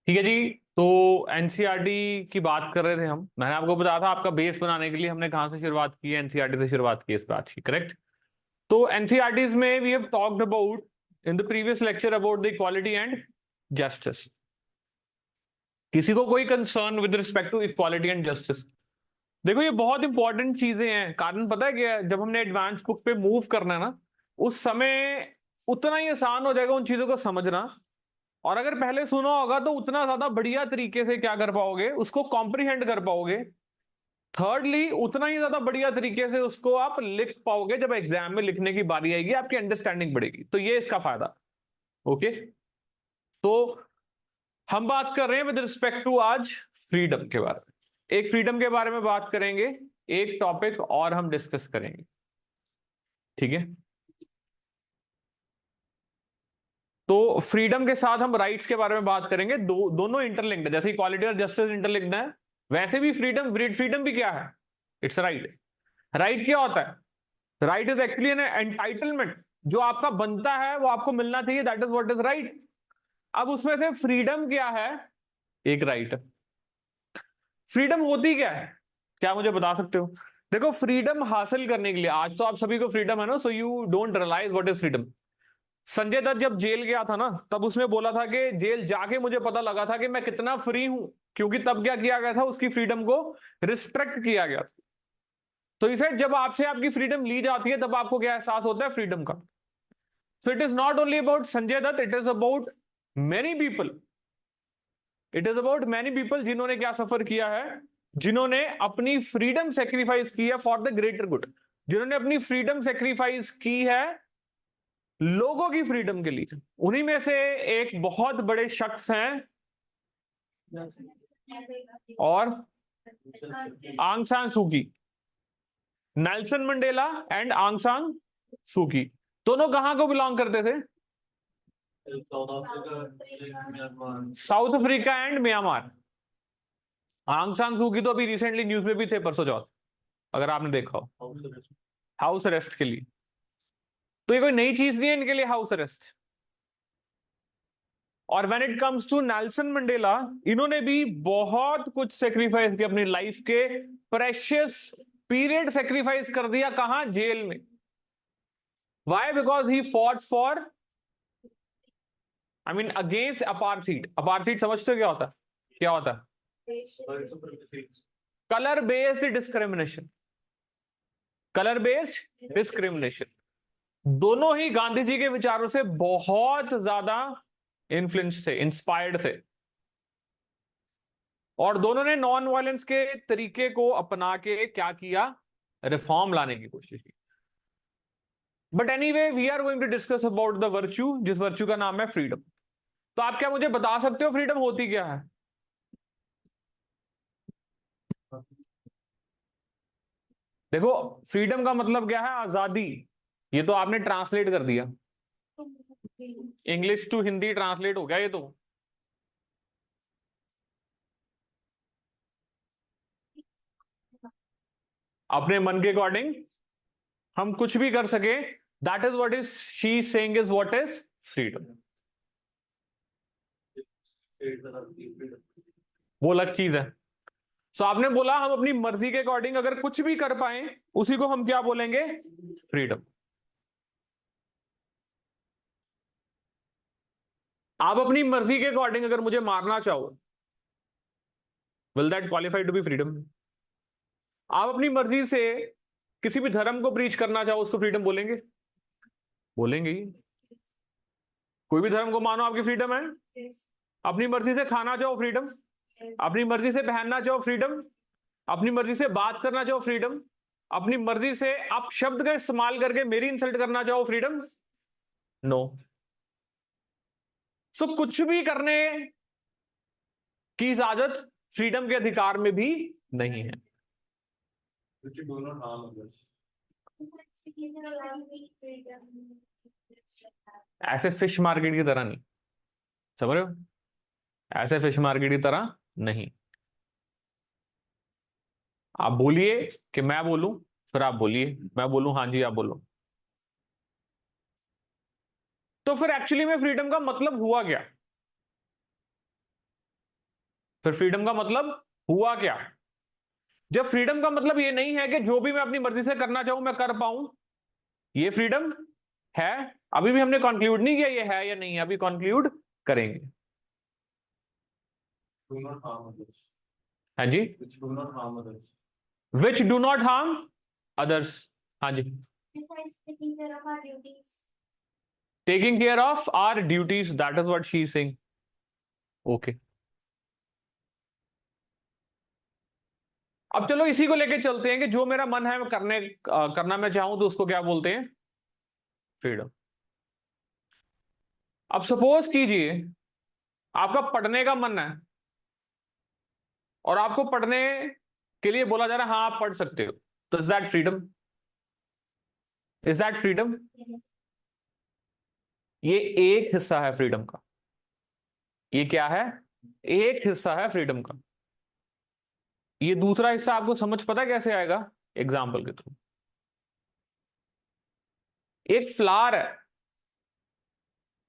ठीक है जी। तो एनसीईआरटी की बात कर रहे थे हम। मैंने आपको बताया था आपका बेस बनाने के लिए हमने कहां से शुरुआत की है, एनसीईआरटी से शुरुआत की इस बात की, करेक्ट। तो एनसीईआरटीज में we have talked about in the previous lecture about the equality and justice. किसी को कोई concern with respect to equality and justice? देखो ये बहुत इंपॉर्टेंट चीजें हैं। कारण पता है क्या है? जब हमने एडवांस बुक पे मूव करना है ना, उस समय उतना ही आसान हो जाएगा उन चीजों को समझना। और अगर पहले सुना होगा तो उतना ज्यादा बढ़िया तरीके से क्या कर पाओगे, उसको कॉम्प्रिहेंड कर पाओगे। थर्डली, उतना ही ज्यादा बढ़िया तरीके से उसको आप लिख पाओगे। जब एग्जाम में लिखने की बारी आएगी आपकी अंडरस्टैंडिंग बढ़ेगी। तो ये इसका फायदा। ओके। तो हम बात कर रहे हैं विद रिस्पेक्ट टू आज फ्रीडम के बारे में। एक फ्रीडम के बारे में बात करेंगे, एक टॉपिक और हम डिस्कस करेंगे। ठीक है। तो फ्रीडम के साथ हम राइट्स के बारे में बात करेंगे। दोनों इंटरलिंक्ड है। जैसे इक्वालिटी और जस्टिस इंटरलिंक्ड है, वैसे भी फ्रीडम, फ्रीडम भी क्या है? It's right. राइट क्या होता है? Right is actually an entitlement. जो आपका बनता है वो आपको मिलना चाहिए, that is what is right. अब उसमें से फ्रीडम क्या है? एक राइट। फ्रीडम होती क्या है? क्या मुझे बता सकते हो? देखो, फ्रीडम हासिल करने के लिए, आज तो आप सभी को फ्रीडम है ना, so you don't realise what is freedom. Sanjay Dutt जब जेल गया था ना, तब उसने बोला था कि जेल जाके मुझे पता लगा था कि मैं कितना फ्री हूं। क्योंकि तब क्या किया गया था, उसकी फ्रीडम को रिस्ट्रिक्ट किया गया था। तो इसे जब आपसे आपकी फ्रीडम ली जाती है तब आपको क्या एहसास होता है फ्रीडम का। So it is not only about Sanjay Dutt, it is about many people. It is about many people जिन्होंने क्या सफर किया है, जिन्होंने अपनी फ्रीडम सेक्रीफाइस की है फॉर द ग्रेटर गुड। जिन्होंने अपनी फ्रीडम सेक्रीफाइस की है लोगों की फ्रीडम के लिए। उन्हीं में से एक बहुत बड़े शख्स हैं और आंग सान सूकी। नेल्सन मंडेला एंड आंग सान सूकी दोनों कहां को बिलोंग करते थे? South Africa and Myanmar. आंग सान सूकी तो अभी रिसेंटली न्यूज में भी थे परसों चौथ, अगर आपने देखा हो, हाउस अरेस्ट के लिए। तो ये कोई नई चीज नहीं है इनके लिए हाउस अरेस्ट। और when it comes to Nelson Mandela, इन्होंने भी बहुत कुछ सेक्रीफाइस किया अपनी लाइफ के प्रेशियस पीरियड, सेक्रीफाइस कर दिया। कहां? जेल में। Why? Because he fought for, I mean against apartheid. Apartheid समझते हो क्या होता है? क्या होता है? Colour based discrimination. Colour based discrimination. दोनों ही गांधी जी के विचारों से बहुत ज्यादा इन्फ्लुएंस थे, इंस्पायर्ड थे। और दोनों ने नॉन वायलेंस के तरीके को अपना के क्या किया? रिफॉर्म लाने की कोशिश की। But anyway, we are going to discuss about the virtue, जिस वर्च्यू का नाम है फ्रीडम। तो आप क्या मुझे बता सकते हो फ्रीडम होती क्या है? देखो, फ्रीडम का मतलब क्या है? आजादी। ये तो आपने ट्रांसलेट कर दिया, इंग्लिश टू हिंदी ट्रांसलेट हो गया ये तो। अपने मन के अकॉर्डिंग हम कुछ भी कर सके, that is what is she saying is what is freedom. वो अलग चीज है। सो आपने बोला हम अपनी मर्जी के अकॉर्डिंग अगर कुछ भी कर पाए, उसी को हम क्या बोलेंगे? फ्रीडम। आप अपनी मर्जी के अकॉर्डिंग अगर मुझे मारना चाहो, will that qualify to be freedom? आप अपनी मर्जी से किसी भी धर्म को प्रीच करना चाहो, उसको फ्रीडम बोलेंगे? बोलेंगे ही। कोई भी धर्म को मानो, आपकी फ्रीडम है। अपनी मर्जी से खाना चाहो, फ्रीडम। अपनी मर्जी से पहनना चाहो, फ्रीडम। अपनी मर्जी से बात करना चाहो, फ्रीडम। अपनी मर्जी से आप शब्द का इस्तेमाल करके मेरी इंसल्ट करना चाहो, फ्रीडम? नो। सो कुछ भी करने की इजाजत फ्रीडम के अधिकार में भी नहीं है। ऐसे फिश मार्केट की तरह नहीं, समझ रहे हो? ऐसे फिश मार्केट की तरह नहीं। आप बोलिए कि मैं बोलूं, फिर आप बोलिए, मैं बोलूं हाँ जी आप बोलो। तो फिर एक्चुअली में फ्रीडम का मतलब हुआ क्या? फिर फ्रीडम का मतलब हुआ क्या? जब फ्रीडम का मतलब ये नहीं है कि जो भी मैं अपनी मर्जी से करना चाहूं मैं कर पाऊं, ये फ्रीडम है। अभी भी हमने कंक्लूड नहीं किया ये है या नहीं है, अभी कंक्लूड करेंगे। हाँ जी, which do not harm others. हाँ जी, taking care of our duties, that is what she is saying. Okay, अब चलो इसी को लेके चलते हैं कि जो मेरा मन है मैं करना मैं चाहूं तो उसको क्या बोलते हैं? फ्रीडम। अब सपोज कीजिए आपका पढ़ने का मन है और आपको पढ़ने के लिए बोला जा रहा है हाँ आप पढ़ सकते हो, तो is that freedom? Is that freedom? ये एक हिस्सा है फ्रीडम का। ये क्या है? एक हिस्सा है फ्रीडम का। ये दूसरा हिस्सा आपको समझ पता कैसे आएगा? एग्जाम्पल के थ्रू। एक फ्लावर है,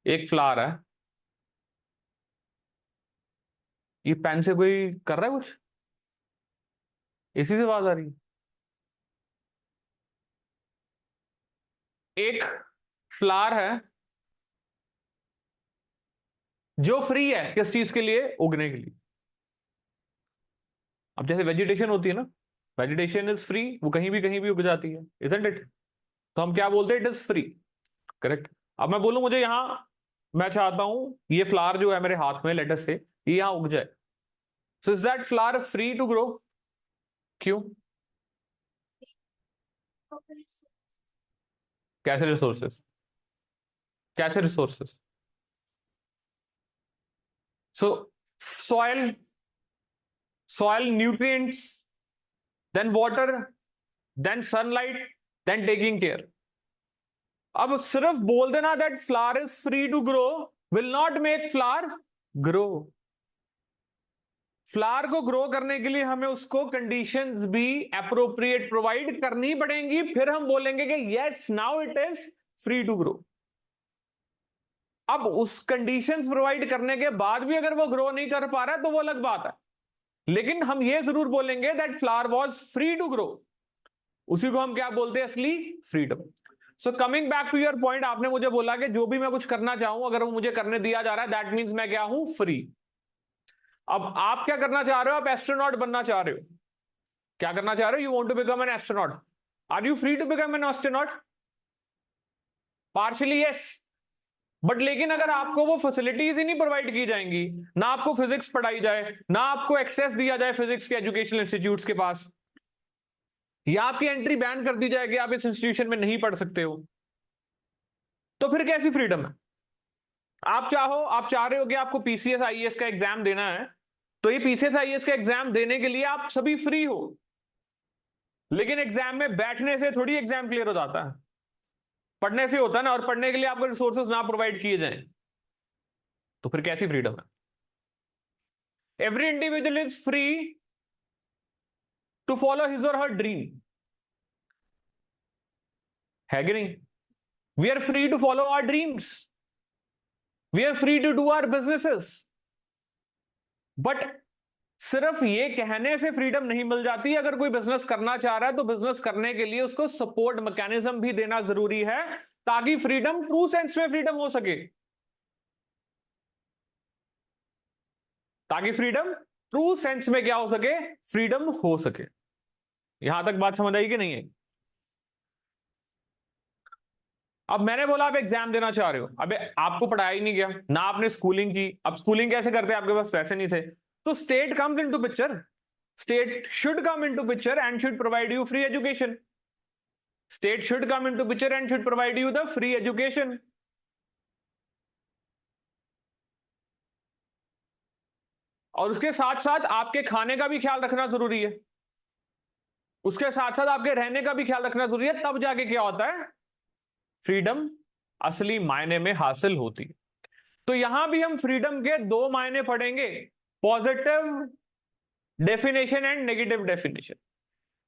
एक फ्लावर है, ये पेन से कोई कर रहा है कुछ? इसी से आवाज आ रही है। एक फ्लावर है जो फ्री है किस चीज के लिए? उगने के लिए। अब जैसे वेजिटेशन होती है ना, वेजिटेशन इज फ्री, वो कहीं भी उग जाती है, इजंट इट? तो हम क्या बोलते हैं? It is free. करेक्ट। अब मैं बोलूं मुझे यहां, मैं चाहता हूं ये फ्लावर जो है मेरे हाथ में लेटर से ये यहां उग जाए, so is that flower free to grow? क्यों? कैसे रिसोर्सेस? कैसे resources? So soil, soil nutrients, then water, then sunlight, then taking care. अब सिर्फ बोल देना that flower is free to grow will not make flower grow. Flower को grow करने के लिए हमें उसको कंडीशंस भी एप्रोप्रिएट प्रोवाइड करनी पड़ेंगी, फिर हम बोलेंगे कि yes now it is free to grow. अब उस कंडीशंस प्रोवाइड करने के बाद भी अगर वो ग्रो नहीं कर पा रहा है तो वो अलग बात है, लेकिन हम ये जरूर बोलेंगे that flower was free to grow. उसी को हम क्या बोलते हैं? असली freedom. So coming back to your point, आपने मुझे बोला कि जो भी मैं कुछ करना चाहूं अगर वो मुझे करने दिया जा रहा है दैट मीन्स मैं क्या हूं? फ्री। अब आप क्या करना चाह रहे हो? आप एस्ट्रोनॉट बनना चाह रहे हो। क्या करना चाह रहे हो? You want to become an astronaut. Are you free to become an astronaut? Partially yes, but लेकिन अगर आपको वो फैसिलिटीज ही नहीं प्रोवाइड की जाएंगी, ना आपको फिजिक्स पढ़ाई जाए, ना आपको एक्सेस दिया जाए फिजिक्स के एजुकेशनल इंस्टीट्यूट्स के पास, या आपकी एंट्री बैन कर दी जाए कि आप इस इंस्टीट्यूशन में नहीं पढ़ सकते हो, तो फिर कैसी फ्रीडम है? आप चाहो, आप चाह रहे हो कि आपको पीसीएस आईएएस का एग्जाम देना है, तो ये पीसीएस आईएएस का एग्जाम देने के लिए आप सभी फ्री हो, लेकिन एग्जाम में बैठने से थोड़ी एग्जाम क्लियर हो जाता है, पढ़ने से होता है ना, और पढ़ने के लिए आपको रिसोर्सेज ना प्रोवाइड किए जाएं तो फिर कैसी फ्रीडम है? Every individual is free to follow his और हर ड्रीम, है कि नहीं? We are free to follow our dreams, we are free to do our businesses, but सिर्फ ये कहने से फ्रीडम नहीं मिल जाती। अगर कोई बिजनेस करना चाह रहा है तो बिजनेस करने के लिए उसको सपोर्ट मैकेनिज्म भी देना जरूरी है, ताकि फ्रीडम ट्रू सेंस में फ्रीडम हो सके, ताकि फ्रीडम ट्रू सेंस में क्या हो सके? फ्रीडम हो सके। यहां तक बात समझ आई कि नहीं है? अब मैंने बोला आप एग्जाम देना चाह रहे हो, अबे आपको पढ़ाया ही नहीं गया ना, आपने स्कूलिंग की। अब स्कूलिंग कैसे करते? आपके पास पैसे नहीं थे, तो state comes into picture, state should come into picture and should provide you free education, state should come into picture and should provide you the free education. और उसके साथ साथ आपके खाने का भी ख्याल रखना जरूरी है, उसके साथ साथ आपके रहने का भी ख्याल रखना जरूरी है, तब जाके क्या होता है? फ्रीडम असली मायने में हासिल होती है। तो यहां भी हम फ्रीडम के दो मायने पढ़ेंगे, positive definition and negative definition.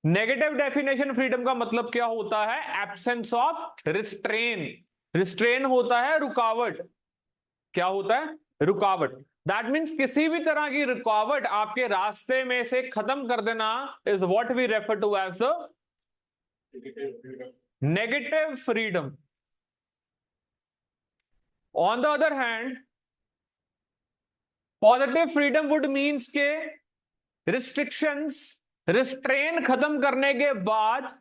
Negative definition freedom का मतलब क्या होता है? Absence of restrain. रिस्ट्रेन होता है रुकावट। क्या होता है? रुकावट। दैट मीन्स किसी भी तरह की रुकावट आपके रास्ते में से खत्म कर देना is what we refer to as the negative freedom. On the other hand positive freedom would means के रिस्ट्रिक्शंस, रिस्ट्रेन खत्म करने के बाद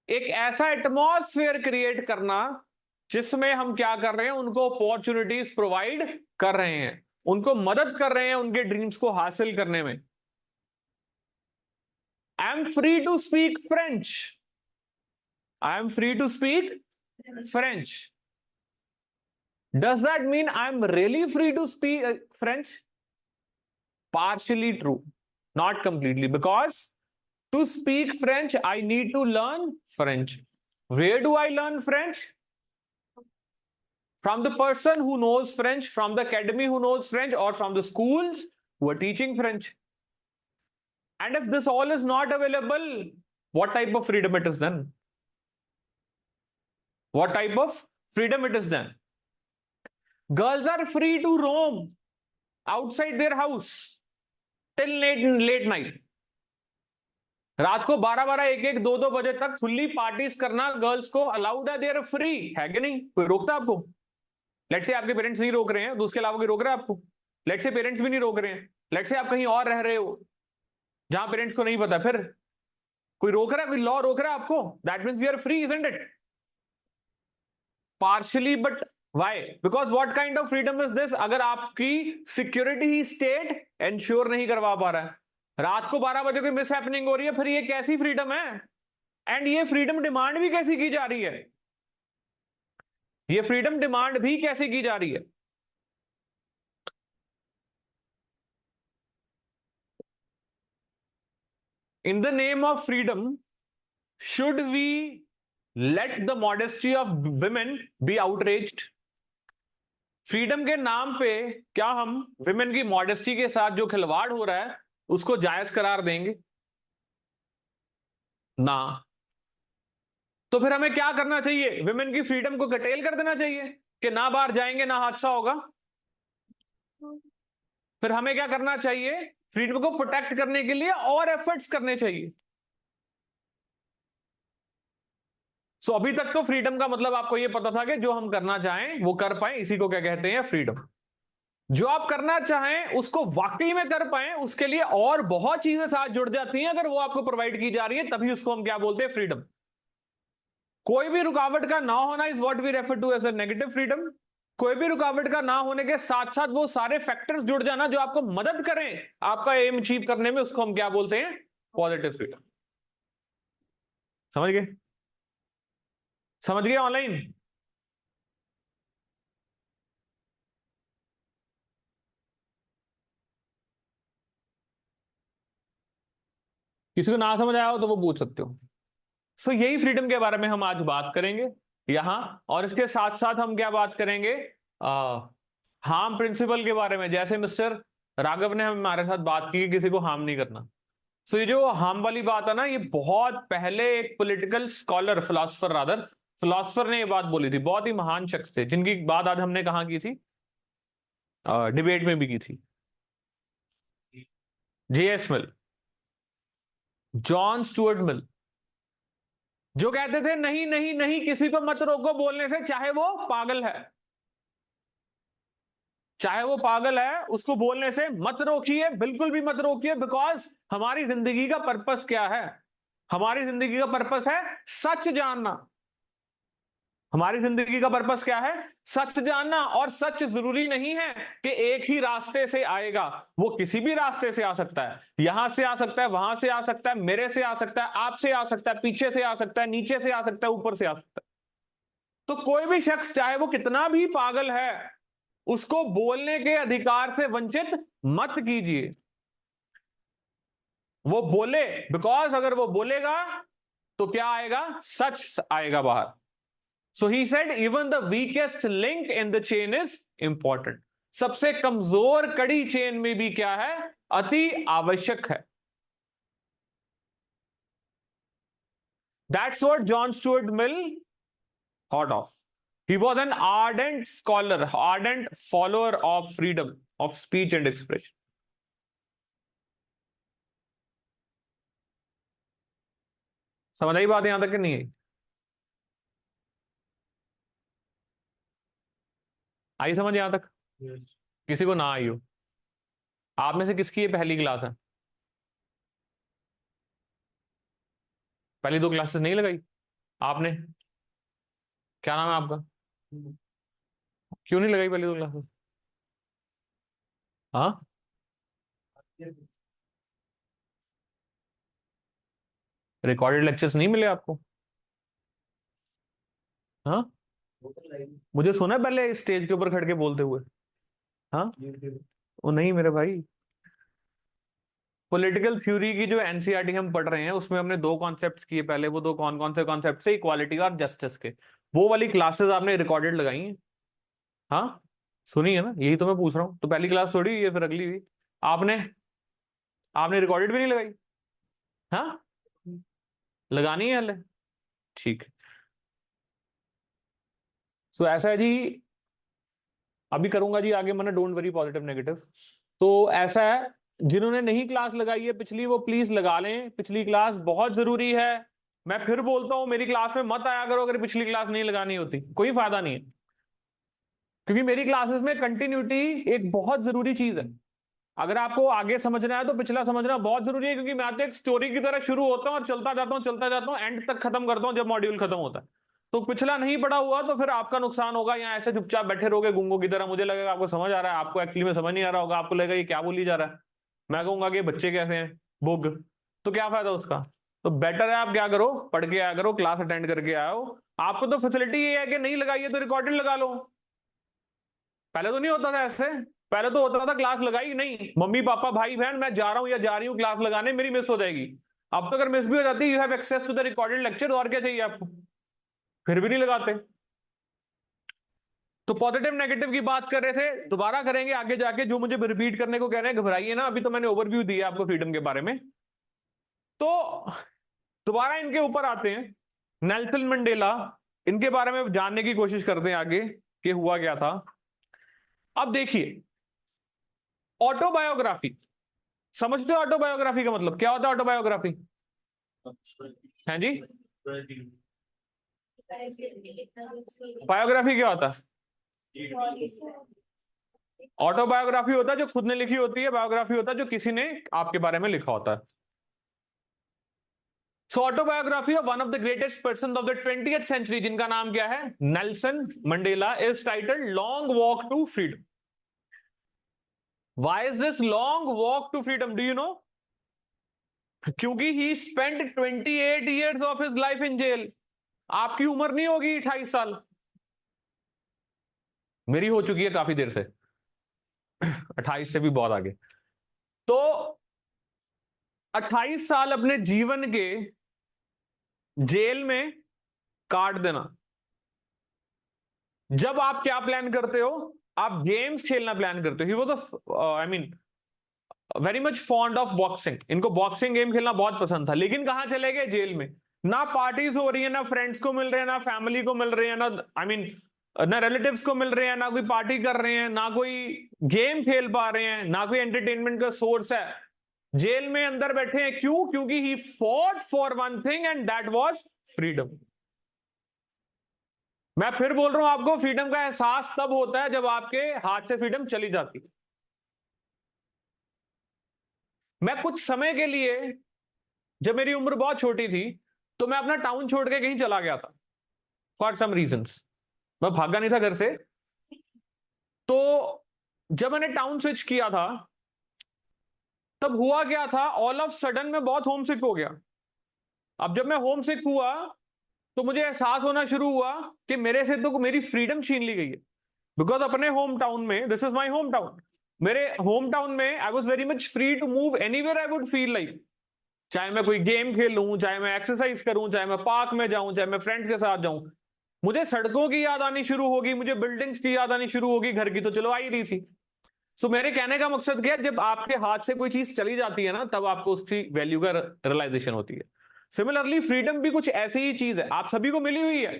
एक ऐसा एटमॉस्फेयर क्रिएट करना जिसमें हम क्या कर रहे हैं, उनको अपॉर्चुनिटीज प्रोवाइड कर रहे हैं, उनको मदद कर रहे हैं उनके ड्रीम्स को हासिल करने में. I am free to speak French. I am free to speak French. Does that mean I am really free to speak French? Partially true, not completely, because to speak French, I need to learn French. Where do I learn French? From the person who knows French, from the academy who knows French, or from the schools who are teaching French. And if this all is not available, what type of freedom it is then? What type of freedom it is then? Girls are free to roam outside their house till late night. रात को 12-12, 1-1, 2-2 बजे तक खुली parties करना girls को allowed है, there free है कि नहीं? कोई रोकता आपको? लेट्स से आपके पेरेंट्स नहीं रोक रहे हैं तो उसके अलावा कोई रोक रहा है आपको? लेट्स से पेरेंट्स भी नहीं रोक रहे हैं, लेट्स से आप कहीं और रह रहे हो जहां पेरेंट्स को नहीं पता, फिर कोई रोक रहा है, कोई लॉ रोक रहा है आपको? That means we are free, isn't it? Partially, but why? Because what kind of freedom is this? अगर आपकी सिक्योरिटी ही स्टेट एंश्योर नहीं करवा पा रहा है, रात को 12 बजे कोई मिस हैपनिंग हो रही है, फिर ये कैसी फ्रीडम है? एंड ये फ्रीडम डिमांड भी कैसी की जा रही है? ये फ्रीडम डिमांड भी कैसे की जा रही है? In the name of freedom should we let the modesty of women be outraged? Freedom के नाम पे क्या हम विमेन की मॉडेस्टी के साथ जो खिलवाड़ हो रहा है उसको जायज करार देंगे? ना. तो फिर हमें क्या करना चाहिए? विमेन की फ्रीडम को कटेल कर देना चाहिए कि ना बाहर जाएंगे ना हादसा होगा? फिर हमें क्या करना चाहिए? फ्रीडम को प्रोटेक्ट करने के लिए और एफर्ट्स करने चाहिए. सो अभी तक तो फ्रीडम का मतलब आपको यह पता था कि जो हम करना चाहें वो कर पाए, इसी को क्या कहते हैं? फ्रीडम. जो आप करना चाहें उसको वाकई में कर पाए, उसके लिए और बहुत चीजें साथ जुड़ जाती हैं, अगर वो आपको प्रोवाइड की जा रही है तभी उसको हम क्या बोलते हैं? फ्रीडम. कोई भी रुकावट का ना होना is what we refer to as a negative freedom. कोई भी रुकावट का ना होने के साथ साथ वो सारे फैक्टर्स जुड़ जाना जो आपको मदद करें आपका एम अचीव करने में, उसको हम क्या बोलते हैं? Positive freedom. समझ गए? समझ गए ऑनलाइन? किसी को ना समझ आया हो तो वो पूछ सकते हो. सो यही फ्रीडम के बारे में हम आज बात करेंगे यहां, और इसके साथ साथ हम क्या बात करेंगे? हार्म प्रिंसिपल के बारे में. जैसे मिस्टर राघव ने हमारे साथ बात की कि किसी को हार्म नहीं करना. सो ये जो हार्म वाली बात है ना, ये बहुत पहले एक political scholar, philosopher rather, philosopher ने ये बात बोली थी. बहुत ही महान शख्स थे जिनकी बात आज हमने कहां की थी? डिबेट में भी की थी. J.S. मिल, जॉन स्टुअर्ट मिल, जो कहते थे नहीं नहीं नहीं, किसी को मत रोको बोलने से, चाहे वो पागल है, चाहे वो पागल है, उसको बोलने से मत रोकिए, बिल्कुल भी मत रोकिए. बिकॉज हमारी जिंदगी का पर्पस क्या है? हमारी जिंदगी का पर्पस है सच जानना. हमारी जिंदगी का पर्पस क्या है? सच जानना. और सच जरूरी नहीं है कि एक ही रास्ते से आएगा, वो किसी भी रास्ते से आ सकता है. यहां से आ सकता है, वहां से आ सकता है, मेरे से आ सकता है, आपसे आ सकता है, पीछे से आ सकता है, नीचे से आ सकता है, ऊपर से आ सकता है. तो कोई भी शख्स चाहे वो कितना भी पागल है, उसको बोलने के अधिकार से वंचित मत कीजिए. वो बोले, बिकॉज अगर वो बोलेगा तो क्या आएगा? सच आएगा बाहर. So he said even the weakest link in the chain is important. सबसे कमजोर कड़ी चेन में भी क्या है? अति आवश्यक है. That's what John Stuart Mill thought of. He was an ardent scholar, ardent follower of freedom of speech and expression. समझ आई बात यहां तक कि नहीं आई? आई समझ यहां तक? किसी को ना आई हो? आप में से किसकी ये पहली क्लास है? पहली 2 क्लासेस नहीं लगाई आपने? क्या नाम है आपका? क्यों नहीं लगाई पहली 2 क्लासेस? हाँ, रिकॉर्डेड लेक्चर्स नहीं मिले आपको? हाँ, मुझे सुना है पहले स्टेज के ऊपर खड़ के बोलते हुए। हाँ, वो नहीं मेरे भाई, पॉलिटिकल थ्योरी की जो एनसीईआरटी हम पढ़ रहे हैं उसमें हमने 2 कॉन्सेप्ट्स किए पहले। वो 2 कौन कौन से कॉन्सेप्ट है? इक्वालिटी और जस्टिस के। वो वाली क्लासेस आपने रिकॉर्डेड लगाई हैं? हाँ, सुनी है ना? यही तो मैं पूछ रहा हूँ। तो पहली क्लास थोड़ी ये, फिर अगली भी आपने आपने रिकॉर्डेड भी नहीं लगाई? हाँ, लगानी है हले? ठीक। सो ऐसा है जी, अभी करूंगा जी आगे, मैंने डोंट वरी पॉजिटिव नेगेटिव। तो ऐसा है, जिन्होंने नहीं क्लास लगाई है पिछली, वो प्लीज लगा लें। पिछली क्लास बहुत जरूरी है। मैं फिर बोलता हूं, मेरी क्लास में मत आया करो अगर पिछली क्लास नहीं लगानी होती, कोई फायदा नहीं है। क्योंकि मेरी क्लासेस में कंटिन्यूटी एक बहुत जरूरी चीज है। अगर आपको आगे समझना है तो पिछला समझना बहुत जरूरी है, क्योंकि मैं तो एक स्टोरी की तरह शुरू होता हूं और चलता जाता हूं एंड तक खत्म करता हूं जब मॉड्यूल खत्म होता है। तो पिछला नहीं पढ़ा हुआ तो फिर आपका नुकसान होगा। यहाँ ऐसे चुपचाप बैठे रहोगे गुंगों की तरह, मुझे लगेगा आपको समझ आ रहा है, आपको एक्चुअली में समझ नहीं आ रहा होगा। आपको लगेगा ये क्या बोली जा रहा है, मैं कहूंगा कि बच्चे कैसे हैं बुग, तो क्या फायदा उसका? तो बेटर है आप क्या करो, पढ़ के आया करो, क्लास अटेंड करके आओ। आपको तो फैसिलिटी ये है कि नहीं लगाई है तो रिकॉर्डेड लगा लो। पहले तो नहीं होता था ऐसे। पहले तो होता था क्लास लगाई नहीं, मम्मी पापा भाई बहन मैं जा रहा हूं या जा रही हूँ क्लास लगाने, मेरी मिस हो जाएगी। अब तो अगर मिस भी हो जाती है, you have access to the recorded lecture, और क्या चाहिए आपको? फिर भी नहीं लगाते। तो पॉजिटिव नेगेटिव की बात कर रहे थे, दोबारा करेंगे आगे जाके। जो मुझे रिपीट करने को कह रहे हैं घबराइए ना, अभी तो मैंने ओवरव्यू दिया आपको फ्रीडम के बारे में। तो दोबारा इनके ऊपर आते हैं, नेल्सन मंडेला, इनके बारे में जानने की कोशिश करते हैं आगे कि हुआ क्या था। अब देखिए, ऑटोबायोग्राफी समझते हो? ऑटोबायोग्राफी का मतलब क्या होता है? ऑटोबायोग्राफी है जी, बायोग्राफी क्या होता है? ऑटोबायोग्राफी होता है जो खुद ने लिखी होती है, बायोग्राफी होता है जो किसी ने आपके बारे में लिखा होता है। So autobiography of one of the greatest person of the 20th century, जिनका नाम क्या है? Nelson Mandela, is titled Long Walk to Freedom. Why is this Long Walk to Freedom? Do you know? क्योंकि he spent 28 years of his life in jail. आपकी उम्र नहीं होगी 28 साल, मेरी हो चुकी है काफी देर से 28 से भी बहुत आगे। तो 28 साल अपने जीवन के जेल में काट देना। जब आप क्या प्लान करते हो? आप गेम्स खेलना प्लान करते हो। He was I mean very much fond of boxing. इनको बॉक्सिंग गेम खेलना बहुत पसंद था। लेकिन कहां चले गए? जेल में। ना पार्टीज हो रही है, ना फ्रेंड्स को मिल रहे हैं, ना फैमिली को मिल रहे हैं, ना आई मीन ना रिलेटिव्स को मिल रहे हैं, ना कोई पार्टी कर रहे हैं, ना कोई गेम खेल पा रहे हैं, ना कोई एंटरटेनमेंट का सोर्स है। जेल में अंदर बैठे हैं। क्यों? क्योंकि ही fought for one thing and that was freedom. मैं फिर बोल रहा हूं आपको, फ्रीडम का एहसास तब होता है जब आपके हाथ से फ्रीडम चली जाती। मैं कुछ समय के लिए, जब मेरी उम्र बहुत छोटी थी, तो मैं अपना टाउन छोड़ के कहीं चला गया था फॉर सम रीजंस। मैं भागा नहीं था घर से। तो जब मैंने टाउन स्विच किया था, तब हुआ क्या था, ऑल ऑफ सडन मैं बहुत होम सिक हो गया। अब जब मैं होम सिक हुआ तो मुझे एहसास होना शुरू हुआ कि मेरे से तो मेरी फ्रीडम छीन ली गई है। बिकॉज अपने होम टाउन में, this is my home town, मेरे होम टाउन में I was very much free to move anywhere I would feel like. चाहे मैं कोई गेम खेल लूं, चाहे मैं एक्सरसाइज करूं, चाहे मैं पार्क में जाऊं, चाहे मैं फ्रेंड्स के साथ जाऊं। मुझे सड़कों की याद आनी शुरू होगी, मुझे बिल्डिंग्स की याद आनी शुरू होगी। घर की तो चलो आ ही रही थी। सो मेरे कहने का मकसद क्या है, जब आपके हाथ से कोई चीज चली जाती है ना, तब आपको उसकी वैल्यू का रियलाइजेशन होती है। सिमिलरली फ्रीडम भी कुछ ऐसी ही चीज है, आप सभी को मिली हुई है।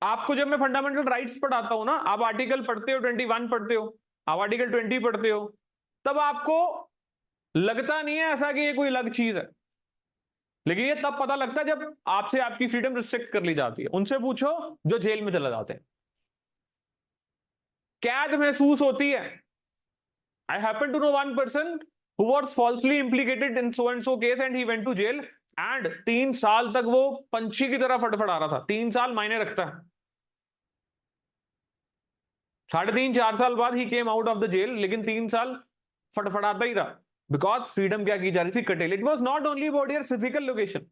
आपको जब मैं फंडामेंटल राइट्स पढ़ाता हूं ना, आप आर्टिकल पढ़ते हो 21 पढ़ते हो, आप आर्टिकल 20 पढ़ते हो, तब आपको लगता नहीं है ऐसा कि ये कोई अलग चीज है, लेकिन ये तब पता लगता है जब आपसे आपकी फ्रीडम रिस्ट्रिक्ट कर ली जाती है। उनसे पूछो जो जेल में चले जाते हैं, कैद महसूस होती है। I happen to know one person who was falsely implicated in so and so case and he went to jail, and 3 साल तक वो पंछी की तरह फटफड़ा रहा था। 3 साल मायने रखता है। 3.5-4 साल बाद ही came out of the jail, लेकिन 3 साल फटफड़ाता ही रहा, बिकॉज फ्रीडम क्या की जा रही थी, कटेल। It was not only about your physical location,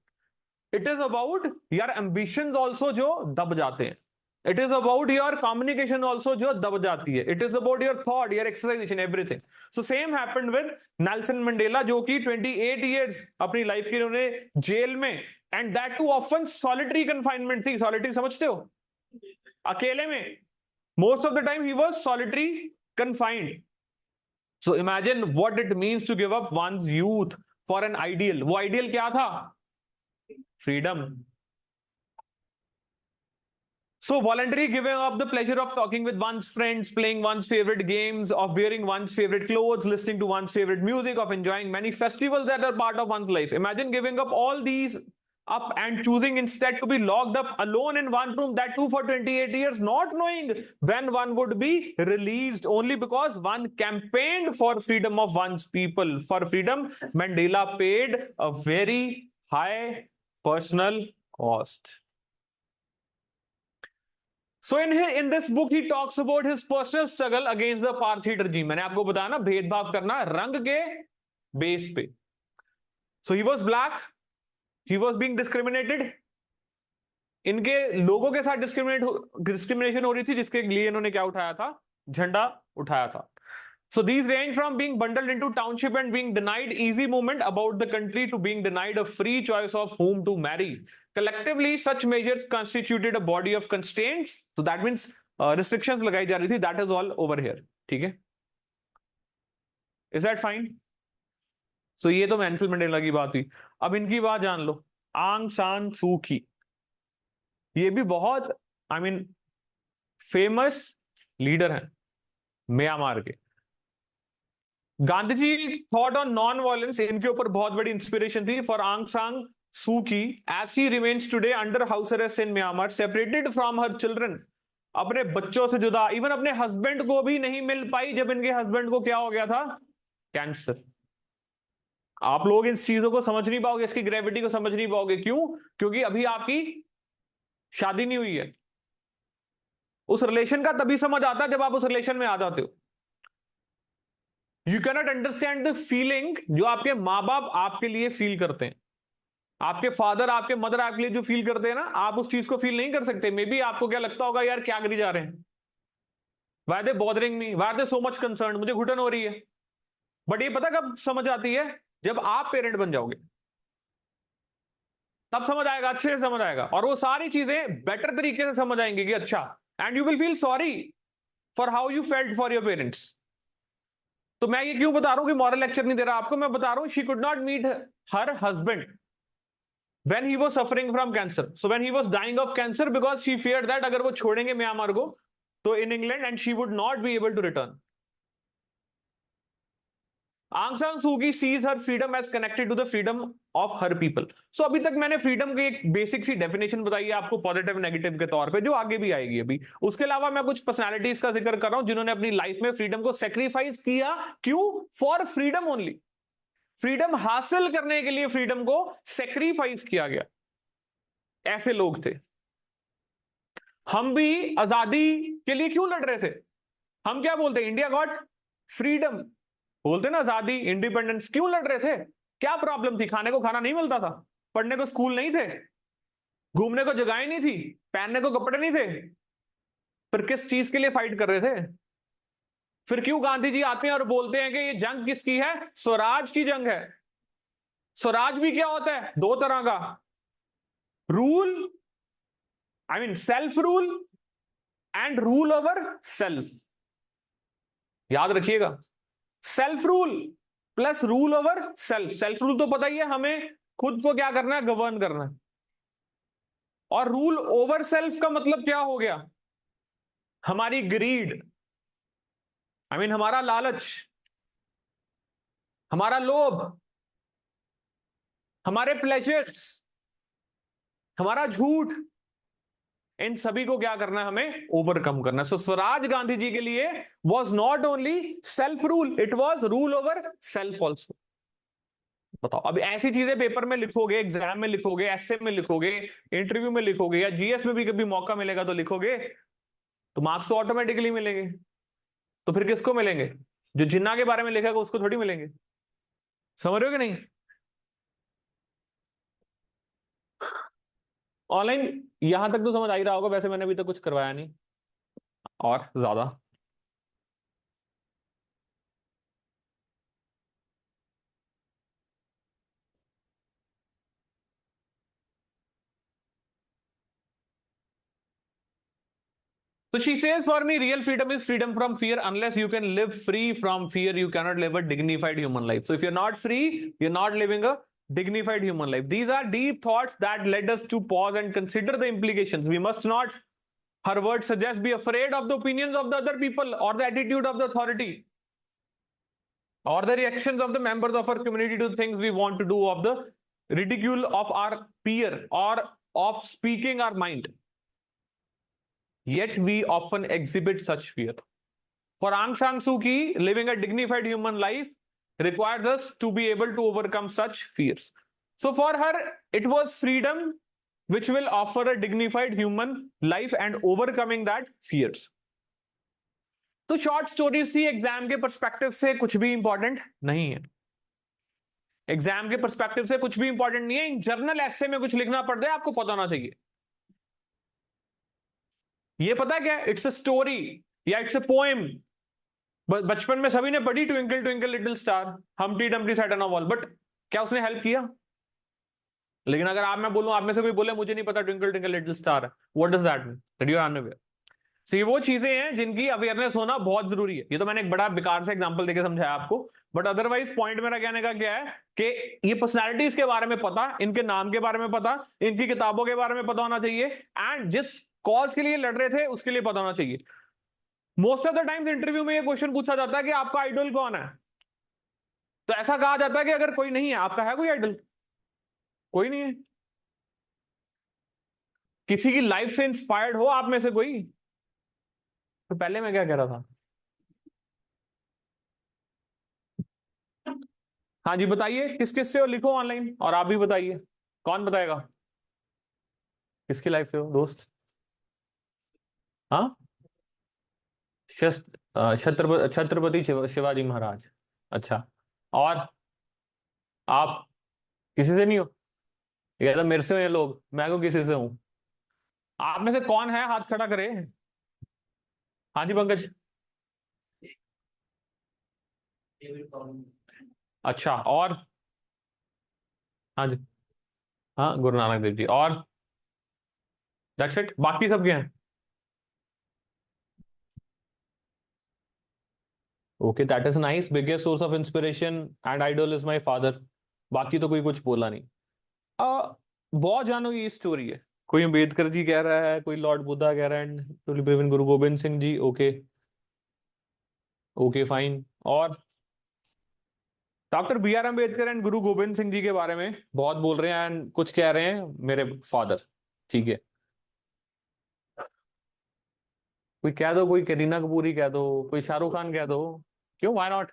it is about your ambition also जो दब जाते हैं। It is about your communication also जो दब जाती है। It is about your thought, your exercisation, everything. So same happened with Nelson Mandela, जो कि 28 ईयर्स अपनी लाइफ के उन्होंने जेल में, and that too often solitary confinement थी। सॉलिटरी समझते हो, अकेले में, most of the time he was solitary confined. So imagine what it means to give up one's youth for an ideal. वो ideal क्या था? Freedom. So voluntary giving up the pleasure of talking with one's friends, playing one's favorite games, of wearing one's favorite clothes, listening to one's favorite music, of enjoying many festivals that are part of one's life. Imagine giving up all these up and choosing instead to be locked up alone in one room, that too for 28 years, not knowing when one would be released, only because one campaigned for freedom of one's people. For freedom, Mandela paid a very high personal cost. So in this book he talks about his personal struggle against the apartheid regime. मैंने आपको बताया ना, भेदभाव करना रंग के base पे. So he was black, he was being discriminated. इनके लोगों के साथ डिस्क्रिमिनेशन हो रही थी, जिसके लिए इन्होंने क्या उठाया था, झंडा उठाया था. So these range from being bundled into township and being denied easy movement about the country to being denied a free choice of whom to marry. Collectively, such measures constituted a body of constraints. So that means restrictions लगाई जा रही थी. That is all over here. ठीक है? Is that fine? So ये तो Nelson Mandela की बात हुई. अब इनकी बात जान लो, आंग सान सू की. ये भी बहुत फेमस लीडर हैं म्यांमार के. Gandhi ji thought on non violence, इनके ऊपर बहुत बड़ी इंस्पिरेशन थी फॉर आंग सान सू की, as she remains today under house arrest in Myanmar, separated from her children, अपने बच्चों से जुदा, इवन अपने हस्बैंड को भी नहीं मिल पाई जब इनके हस्बैंड को क्या हो गया था, कैंसर. आप लोग इन चीजों को समझ नहीं पाओगे, इसकी ग्रेविटी को समझ नहीं पाओगे. क्यों? क्योंकि अभी आपकी शादी नहीं हुई है. उस रिलेशन का तभी समझ आता है जब आप उस रिलेशन में आ जाते हो. You cannot understand the feeling जो आपके माँ बाप आपके लिए फील करते हैं. आपके फादर, आपके मदर आपके लिए जो फील करते हैं ना, आप उस चीज को फील नहीं कर सकते. मे बी आपको क्या लगता होगा, यार क्या करी जा रहे हैं, why they bothering me, why they so much concern, मुझे घुटन हो रही है. बट ये पता कब समझ आती है, जब आप पेरेंट बन जाओगे, तब समझ आएगा, अच्छे से समझ आएगा, और वो सारी चीजें बेटर तरीके से समझ आएंगी कि अच्छा, and you will feel sorry for how you felt for your parents. तो मैं ये क्यों बता रहा हूं कि मॉरल लेक्चर नहीं दे रहा आपको, मैं बता रहा हूं she could not meet her husband when he was suffering from cancer. So when he was dying of cancer, because she feared that अगर वो छोड़ेंगे म्यांमार को तो in England, and she would not be able to return. Aung San Suu Kyi sees her freedom as connected to the freedom of her people. So अभी तक मैंने freedom की एक बेसिक सी डेफिनेशन बताई है आपको, पॉजिटिव नेगेटिव के तौर पे, जो आगे भी आएगी अभी. उसके अलावा मैं कुछ पर्सनालिटीज का जिक्र कर रहा हूं जिन्होंने अपनी लाइफ में फ्रीडम को सेक्रीफाइस किया. क्यों? For freedom only. फ्रीडम हासिल करने के लिए फ्रीडम को सेक्रीफाइस किया गया. ऐसे लोग थे. हम भी आजादी के लिए क्यों लड़ रहे थे? हम क्या बोलते हैं, इंडिया गॉट फ्रीडम, बोलते ना आजादी, इंडिपेंडेंस. क्यों लड़ रहे थे? क्या प्रॉब्लम थी? खाने को खाना नहीं मिलता था, पढ़ने को स्कूल नहीं थे, घूमने को जगहें नहीं थी, पहनने को कपड़े नहीं थे. फिर किस चीज के लिए फाइट कर रहे थे? फिर क्यों गांधी जी आते हैं और बोलते हैं कि ये जंग किसकी है? स्वराज की जंग है. स्वराज भी क्या होता है? 2 तरह का, rule, self rule, and rule over self. याद रखिएगा, self rule plus rule over self. Self rule तो पता ही है हमें, खुद को क्या करना है, गवर्न करना है. और रूल ओवर सेल्फ का मतलब क्या हो गया? हमारी ग्रीड, हमारा लालच, हमारा लोभ, हमारे प्लेजर्स, हमारा झूठ, इन सभी को क्या करना है? हमें ओवरकम करना है। सो स्वराज गांधी जी के लिए was not only self rule, it was rule over self also. बताओ, अब ऐसी चीजें पेपर में लिखोगे, एग्जाम में लिखोगे, एसए में लिखोगे, इंटरव्यू में लिखोगे, या जीएस में भी कभी मौका मिलेगा तो लिखोगे, तो मार्क्स तो ऑटोमेटिकली मिलेंगे। तो फिर किसको मिलेंगे? जो जिन्ना के बारे में लिखेगा उसको थोड़ी मिलेंगे। समझ रहे हो कि नहीं? ऑनलाइन यहां तक तो समझ आ ही रहा होगा, वैसे मैंने अभी तक कुछ करवाया नहीं और ज्यादा। So she says, for me, real freedom is freedom from fear. Unless you can live free from fear, you cannot live a dignified human life. So if you're not free, you're not living a dignified human life. These are deep thoughts that led us to pause and consider the implications. We must not, her words suggest, be afraid of the opinions of the other people or the attitude of the authority or the reactions of the members of our community to things we want to do, of the ridicule of our peer or of speaking our mind. Yet we often exhibit such fear. For Aung San Suu Kyi, living a dignified human life requires us to be able to overcome such fears. So for her, it was freedom which will offer a dignified human life and overcoming that fears. तो short stories थी, exam के perspective से कुछ भी important नहीं है। Exam के perspective से कुछ भी इंपॉर्टेंट नहीं है। जर्नल ऐसे में कुछ लिखना पड़ जाए, आपको पता होना चाहिए। ये पता है क्या? इट्स अ स्टोरी या इट्स अ पोएम। बचपन में सभी ने पढ़ी twinkle twinkle little star, Humpty Dumpty sat on a wall, but क्या उसने हेल्प किया? लेकिन अगर आप, मैं बोलूं, आप में से कोई बोले मुझे नहीं पता twinkle twinkle little star, what does that mean? That you are unaware. So ये वो चीजें हैं जिनकी अवेयरनेस होना बहुत जरूरी है। ये तो मैंने एक बड़ा बेकार से एग्जांपल देके समझाया आपको, बट अदरवाइज पॉइंट मेरा कहने का क्या है कि ये पर्सनालिटीज के बारे में पता, इनके नाम के बारे में पता, इनकी किताबों के बारे में पता होना चाहिए, एंड जिस कॉज के लिए लड़ रहे थे उसके लिए पता होना चाहिए। Most of the times interview में ये क्वेश्चन पूछा जाता है कि आपका आइडल कौन है, तो ऐसा कहा जाता है कि अगर कोई नहीं है, आपका है कोई आइडल? कोई नहीं है। किसी की लाइफ से इंस्पायर्ड हो आप में से कोई? तो पहले मैं क्या कह रहा था? हाँ जी, बताइए किस किस से हो, लिखो ऑनलाइन। और आप भी बताइए, कौन बताएगा किसकी लाइफ से हो दोस्त? हाँ, छत्रपति शिवाजी महाराज। अच्छा, और आप किसी से नहीं हो? ये तो मेरे से हो ये लोग, मैं क्यों किसी से हूं? आप में से कौन है, हाथ खड़ा करे। हाँ जी पंकज। अच्छा, और? हाँ जी। हाँ, गुरु नानक देव जी, और दैट्स इट? बाकी सब क्या है? Okay, that is nice. Biggest source of inspiration and idol is my father. बाकी तो कोई कुछ बोला नहीं। बहुत जानो ये स्टोरी है। कोई अंबेडकर जी कह रहा है, कोई लॉर्ड बुद्धा कह रहा है, Guru Gobind Singh ji. Okay, okay fine. और Doctor B R Ambedkar and Guru Gobind Singh जी के बारे में बहुत बोल रहे हैं एंड कुछ कह रहे हैं मेरे फादर। ठीक है, कोई कह दो, कोई करीना कपूर ही कह दो, कोई शाहरुख खान कह दो। क्यों, व्हाई नॉट?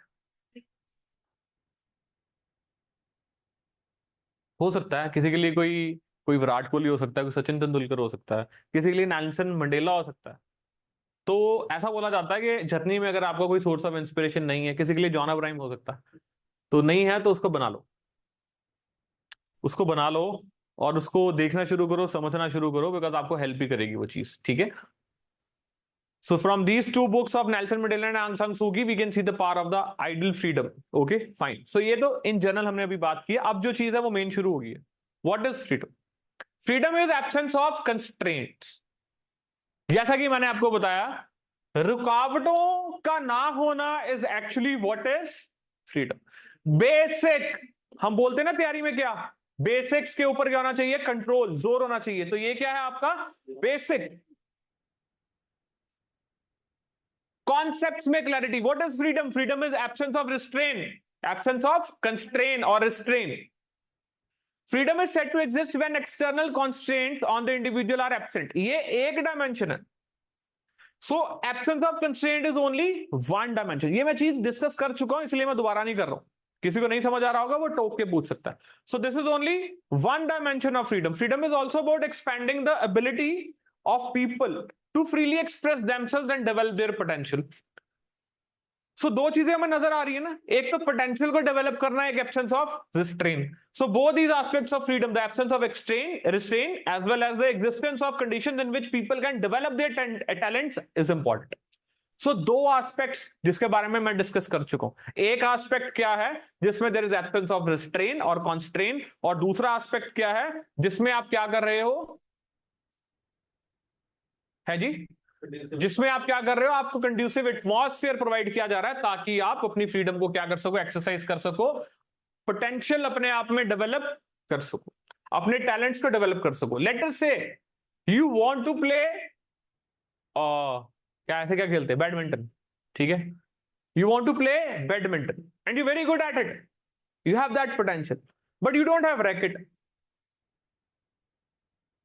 हो सकता है किसी के लिए कोई, कोई विराट कोहली हो सकता है, कोई सचिन तेंदुलकर हो सकता है, किसी के लिए नेल्सन मंडेला हो सकता है। तो ऐसा बोला जाता है कि जर्नी में अगर आपका कोई सोर्स ऑफ इंस्पिरेशन नहीं है, किसी के लिए जॉन अब्राहिम हो सकता है, तो नहीं है तो उसको बना लो। उसको बना लो और उसको देखना शुरू करो, समझना शुरू करो, बिकॉज आपको हेल्प ही करेगी वो चीज। ठीक है? So from these two books of Nelson Mandela and Aung San Suu Kyi, we can see the power of the ideal freedom. Okay, fine. So ये तो in general हमने अभी बात की। अब जो चीज है वो मेन शुरू होगी। What is freedom? Freedom is absence of constraints. जैसा कि मैंने आपको बताया, रुकावटों का ना होना is actually what is freedom. Basic, हम बोलते हैं ना तैयारी में क्या, बेसिक्स के ऊपर क्या होना चाहिए? कंट्रोल, जोर होना चाहिए। तो ये क्या है आपका बेसिक। कॉन्सेप्ट्स में clarity. What is freedom? Freedom is absence of restraint, absence of constraint और restraint. Freedom is said to exist when external constraints on the individual are absent. ये एक डायमेंशन है। So absence of constraint is only one dimension. ये मैं चीज discuss कर चुका हूं, इसलिए मैं दोबारा नहीं कर रहा हूं। किसी को नहीं समझ आ रहा होगा वो टोक के पूछ सकता है। So this is only one dimension of freedom. Freedom is also about expanding the ability of people to freely express themselves and develop their potential. So दो चीजें हमें नजर आ रही है ना, एक तो पोटेंशियल को डेवलप करना है, एक absence of restraint. So both these aspects of freedom, the absence of restraint as well as the existence of conditions in which people can develop their talents is important. So दो aspects जिसके बारे में मैं discuss कर चुका हूं। एक aspect क्या है जिसमें there is absence of restraint और कॉन्स्ट्रेन, और दूसरा एस्पेक्ट क्या है जिसमें आप क्या कर रहे हो है जी, जिसमें आप क्या कर रहे हो, आपको कंड्यूसिव एटमॉस्फेयर प्रोवाइड किया जा रहा है ताकि आप अपनी फ्रीडम को क्या कर सको, एक्सरसाइज कर सको, पोटेंशियल अपने आप में डेवलप कर सको, अपने टैलेंट्स को डेवलप कर सको। लेट अस से यू वांट टू प्ले क्या ऐसे क्या खेलते हैं, बैडमिंटन, ठीक है, you want to play badminton and you very good at it, you have that potential but you don't have racket.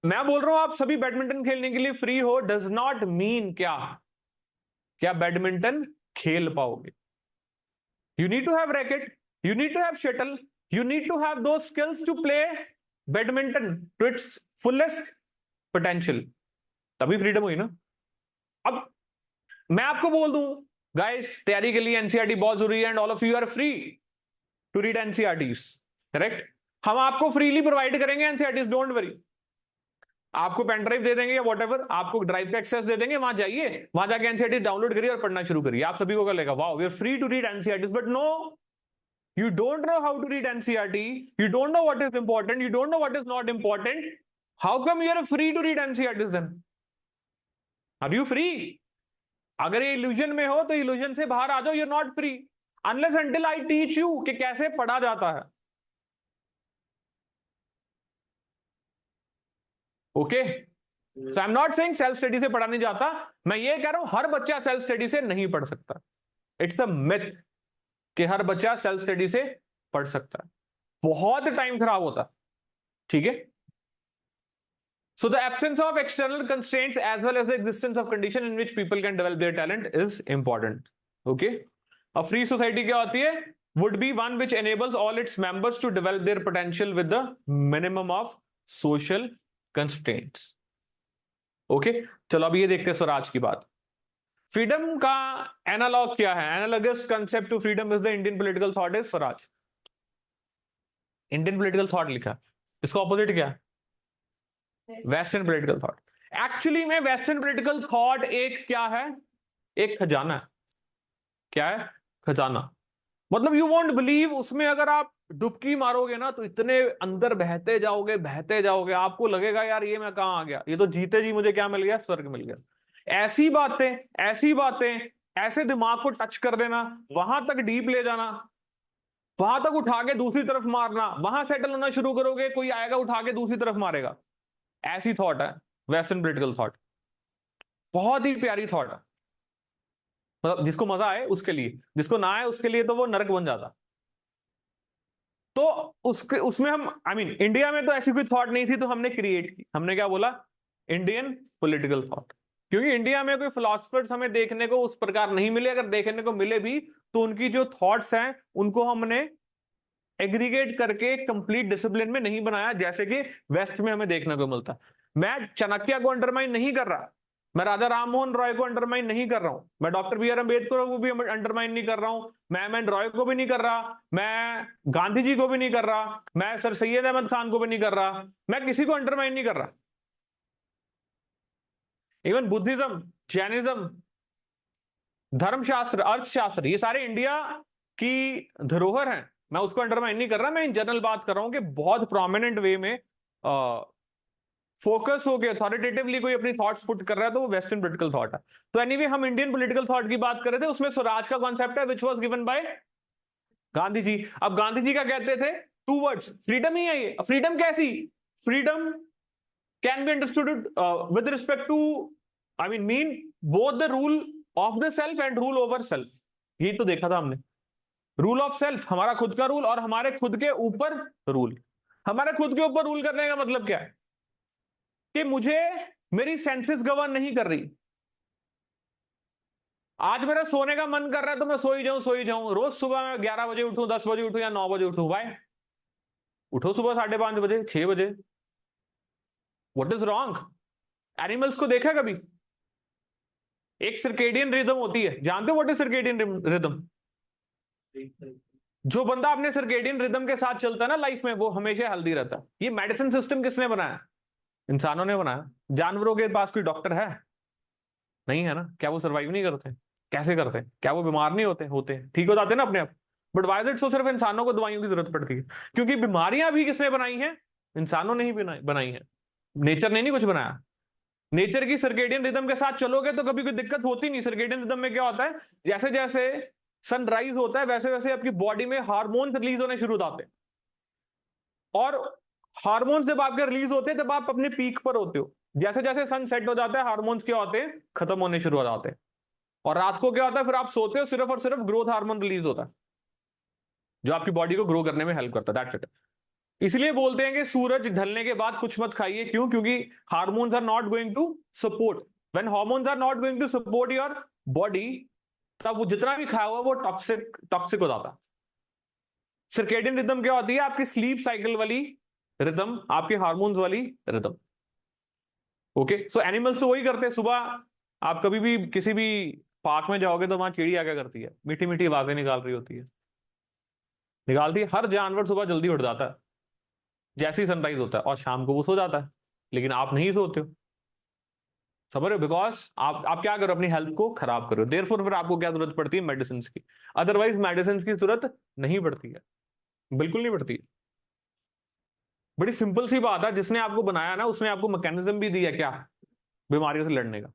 मैं बोल रहा हूं आप सभी बैडमिंटन खेलने के लिए फ्री हो, डज नॉट मीन क्या बैडमिंटन खेल पाओगे। You need to have racket, you need to have shuttle, you need to have दो skills to play badminton to its fullest potential, तभी फ्रीडम हुई ना। अब मैं आपको बोल दूं गाइस तैयारी के लिए एनसीईआरटी बहुत जरूरी है and all of you are free to read NCERTs, correct. हम आपको फ्रीली प्रोवाइड करेंगे एनसीईआरटीज, डोंट वरी। आपको पेन ड्राइव दे देंगे या व्हाटएवर, आपको ड्राइव का एक्सेस दे देंगे, वहां जाइए, वहां जाके एनसीईआरटी डाउनलोड करिए और पढ़ना शुरू करिए। आप सभी को लगेगा wow we are free to read NCERTs, but no, you don't know how to read NCERT, you don't know what is important, you don't know what is not important. How come you are free to read NCERTs then? Are you free? अगर ये illusion में हो तो illusion से बाहर आ जाओ, you're not free unless until I teach you कि कैसे पढ़ा जाता है। Okay, so I am not saying self study से पढ़ा नहीं जाता, मैं ये कह रहा हूं हर बच्चा सेल्फ स्टडी से नहीं पढ़ सकता। इट्स अ मिथ कि हर बच्चा सेल्फ स्टडी से पढ़ सकता है, बहुत टाइम खराब होता है, ठीक है। So the absence of external constraints as well as the existence of condition in which people can develop their talent is important. Okay, a free society क्या होती है? Would be one which enables all its members to develop their potential with the minimum of social constraints. Okay, चलो अब ये देखते हैं स्वराज की बात। फ्रीडम का एनालॉग क्या है? Analogous concept to freedom is the Indian political thought is swaraj. Indian political thought लिखा, इसका ऑपोजिट क्या है? Western political thought. एक्चुअली में वेस्टर्न पॉलिटिकल थॉट एक क्या है? एक खजाना है। क्या है? खजाना। मतलब यू वोंट बिलीव, उसमें अगर आप डुबकी मारोगे ना तो इतने अंदर बहते जाओगे, आपको लगेगा यार ये मैं कहां आ गया, ये तो जीते जी मुझे क्या मिल गया, स्वर्ग मिल गया। ऐसी बातें ऐसे दिमाग को टच कर देना, वहां तक डीप ले जाना, वहां तक उठा के दूसरी तरफ मारना, वहां सेटल होना शुरू करोगे, कोई आएगा उठा के दूसरी तरफ मारेगा। ऐसी थॉट है वेस्टर्न पॉलिटिकल थॉट। बहुत ही प्यारी थॉट है, मतलब जिसको मजा आए उसके लिए, जिसको ना आए उसके लिए तो वो नरक बन जाता। तो उसमें हम इंडिया में तो ऐसी कोई थॉट नहीं थी, तो हमने क्रिएट की। हमने क्या बोला? Indian political thought. क्योंकि इंडिया में कोई फिलोसफर्स हमें देखने को उस प्रकार नहीं मिले, अगर देखने को मिले भी तो उनकी जो थॉट्स हैं उनको हमने एग्रीगेट करके कंप्लीट डिसिप्लिन में नहीं बनाया, जैसे कि वेस्ट में हमें देखने को मिलता। मैं चाणक्य को अंडरमाइन नहीं कर रहा, मैं राजा राममोहन रॉय को अंडरमाइन नहीं कर रहा हूं, मैं डॉक्टर बी आर अम्बेडकर को भी अंडरमाइन नहीं कर रहा हूं, मैं एम एन रॉय को भी नहीं कर रहा, मैं गांधी जी को भी नहीं कर रहा, मैं सर सैयद अहमद खान को भी नहीं कर रहा, मैं किसी को अंडरमाइन नहीं कर रहा। इवन बुद्धिज्म, जैनिज्म, धर्मशास्त्र, अर्थशास्त्र, ये सारे इंडिया की धरोहर हैं, मैं उसको अंडरमाइन नहीं कर रहा। मैं इन जनरल बात कर रहा हूं कि बहुत प्रोमिनेंट वे में फोकस हो गया, अथॉरिटेटिवली कोई अपनी थॉट्स पुट कर रहा है तो वो वेस्टर्न पॉलिटिकल थॉट है। तो एनीवे हम इंडियन पॉलिटिकल थॉट की बात कर रहे थे, उसमें स्वराज का कॉन्सेप्ट है which was given by Gandhi ji. अब गांधी जी क्या कहते थे? टू वर्ड्स, फ्रीडम ही है ये। फ्रीडम कैसी? Freedom can be understood with respect to, I mean both the rule of the self and rule over self. यही तो देखा था हमने, रूल ऑफ सेल्फ, हमारा खुद का रूल, और हमारे खुद के ऊपर रूल। हमारे खुद के ऊपर रूल करने का मतलब क्या है? कि मुझे मेरी सेंसेस गवर्न नहीं कर रही। आज मेरा सोने का मन कर रहा है तो मैं सो ही जाऊं। रोज सुबह मैं 11 बजे उठूं, 10 बजे उठूं या 9 बजे उठूं, भाई उठो सुबह 5:30 बजे, 6 बजे। What is wrong? एनिमल्स को देखा कभी? एक सर्केडियन रिदम होती है, जानते हो व्हाट इज सर्केडियन रिदम? जो बंदा अपने सर्केडियन रिदम के साथ चलता है ना लाइफ में, वो हमेशा हेल्दी रहता है। ये मेडिसिन सिस्टम किसने बनाया? इंसानों ने बनाया। जानवरों के पास कोई डॉक्टर है? नहीं है ना। क्या वो सर्वाइव नहीं करते? कैसे करते? क्या वो बीमार नहीं होते? होते हैं, ठीक हो जाते हैं ना अपने आप। बट वाई इट सो सिर्फ इंसानों को दवाइयों की जरूरत पड़ती है? क्योंकि बीमारियां भी किसने बनाई हैं? इंसानों ने ही बनाई है। नेचर ने नहीं कुछ बनाया। नेचर की सर्केडियन रिदम के साथ चलोगे तो कभी कोई दिक्कत होती नहीं। सर्केडियन रिदम में क्या होता है, जैसे जैसे सनराइज होता है वैसे वैसे आपकी बॉडी में हार्मोन रिलीज होने शुरू हो जाते हैं, और हार्मोन्स जब आपके रिलीज होते हैं तब आप अपने पीक पर होते हो। जैसे जैसे सन सेट हो जाता है, हार्मोन्स क्या होते हैं, खत्म होने शुरू हो जाते हैं। और रात को क्या होता है, फिर आप सोते हो, सिर्फ और सिर्फ ग्रोथ हार्मोन रिलीज होता है जो आपकी बॉडी को ग्रो करने में हेल्प करता है। That's it. इसलिए बोलते हैं कि सूरज ढलने के बाद कुछ मत खाइए। क्यों? क्योंकि hormones are not going to support. When hormones are not going to support your body, तब वो जितना भी खाया हुआ वो टॉक्सिक टॉक्सिक हो जाता है। सर्केडियन रिदम क्या होती है? आपकी स्लीप साइकिल वाली रिदम, आपके हार्मोन्स वाली रिदम। ओके, सो एनिमल्स तो वही करते हैं। सुबह आप कभी भी किसी भी पार्क में जाओगे तो वहां चिड़िया क्या करती है? मीठी मीठी आवाजें निकाल रही होती है। निकालती है। हर जानवर सुबह जल्दी उठ जाता है जैसे ही सनराइज होता है, और शाम को वो सो जाता है। लेकिन आप नहीं सोते हो। समझ रहे हो? बिकॉज आप क्या करो, अपनी हेल्थ को खराब करो। देयरफॉर फिर आपको क्या जरूरत पड़ती है? मेडिसिन की। अदरवाइज मेडिसिन की जरूरत नहीं पड़ती है, बिल्कुल नहीं पड़ती है। बड़ी सिंपल सी बात है, जिसने आपको बनाया ना उसने आपको मैकेनिज्म भी दिया क्या, बीमारियों से लड़ने का।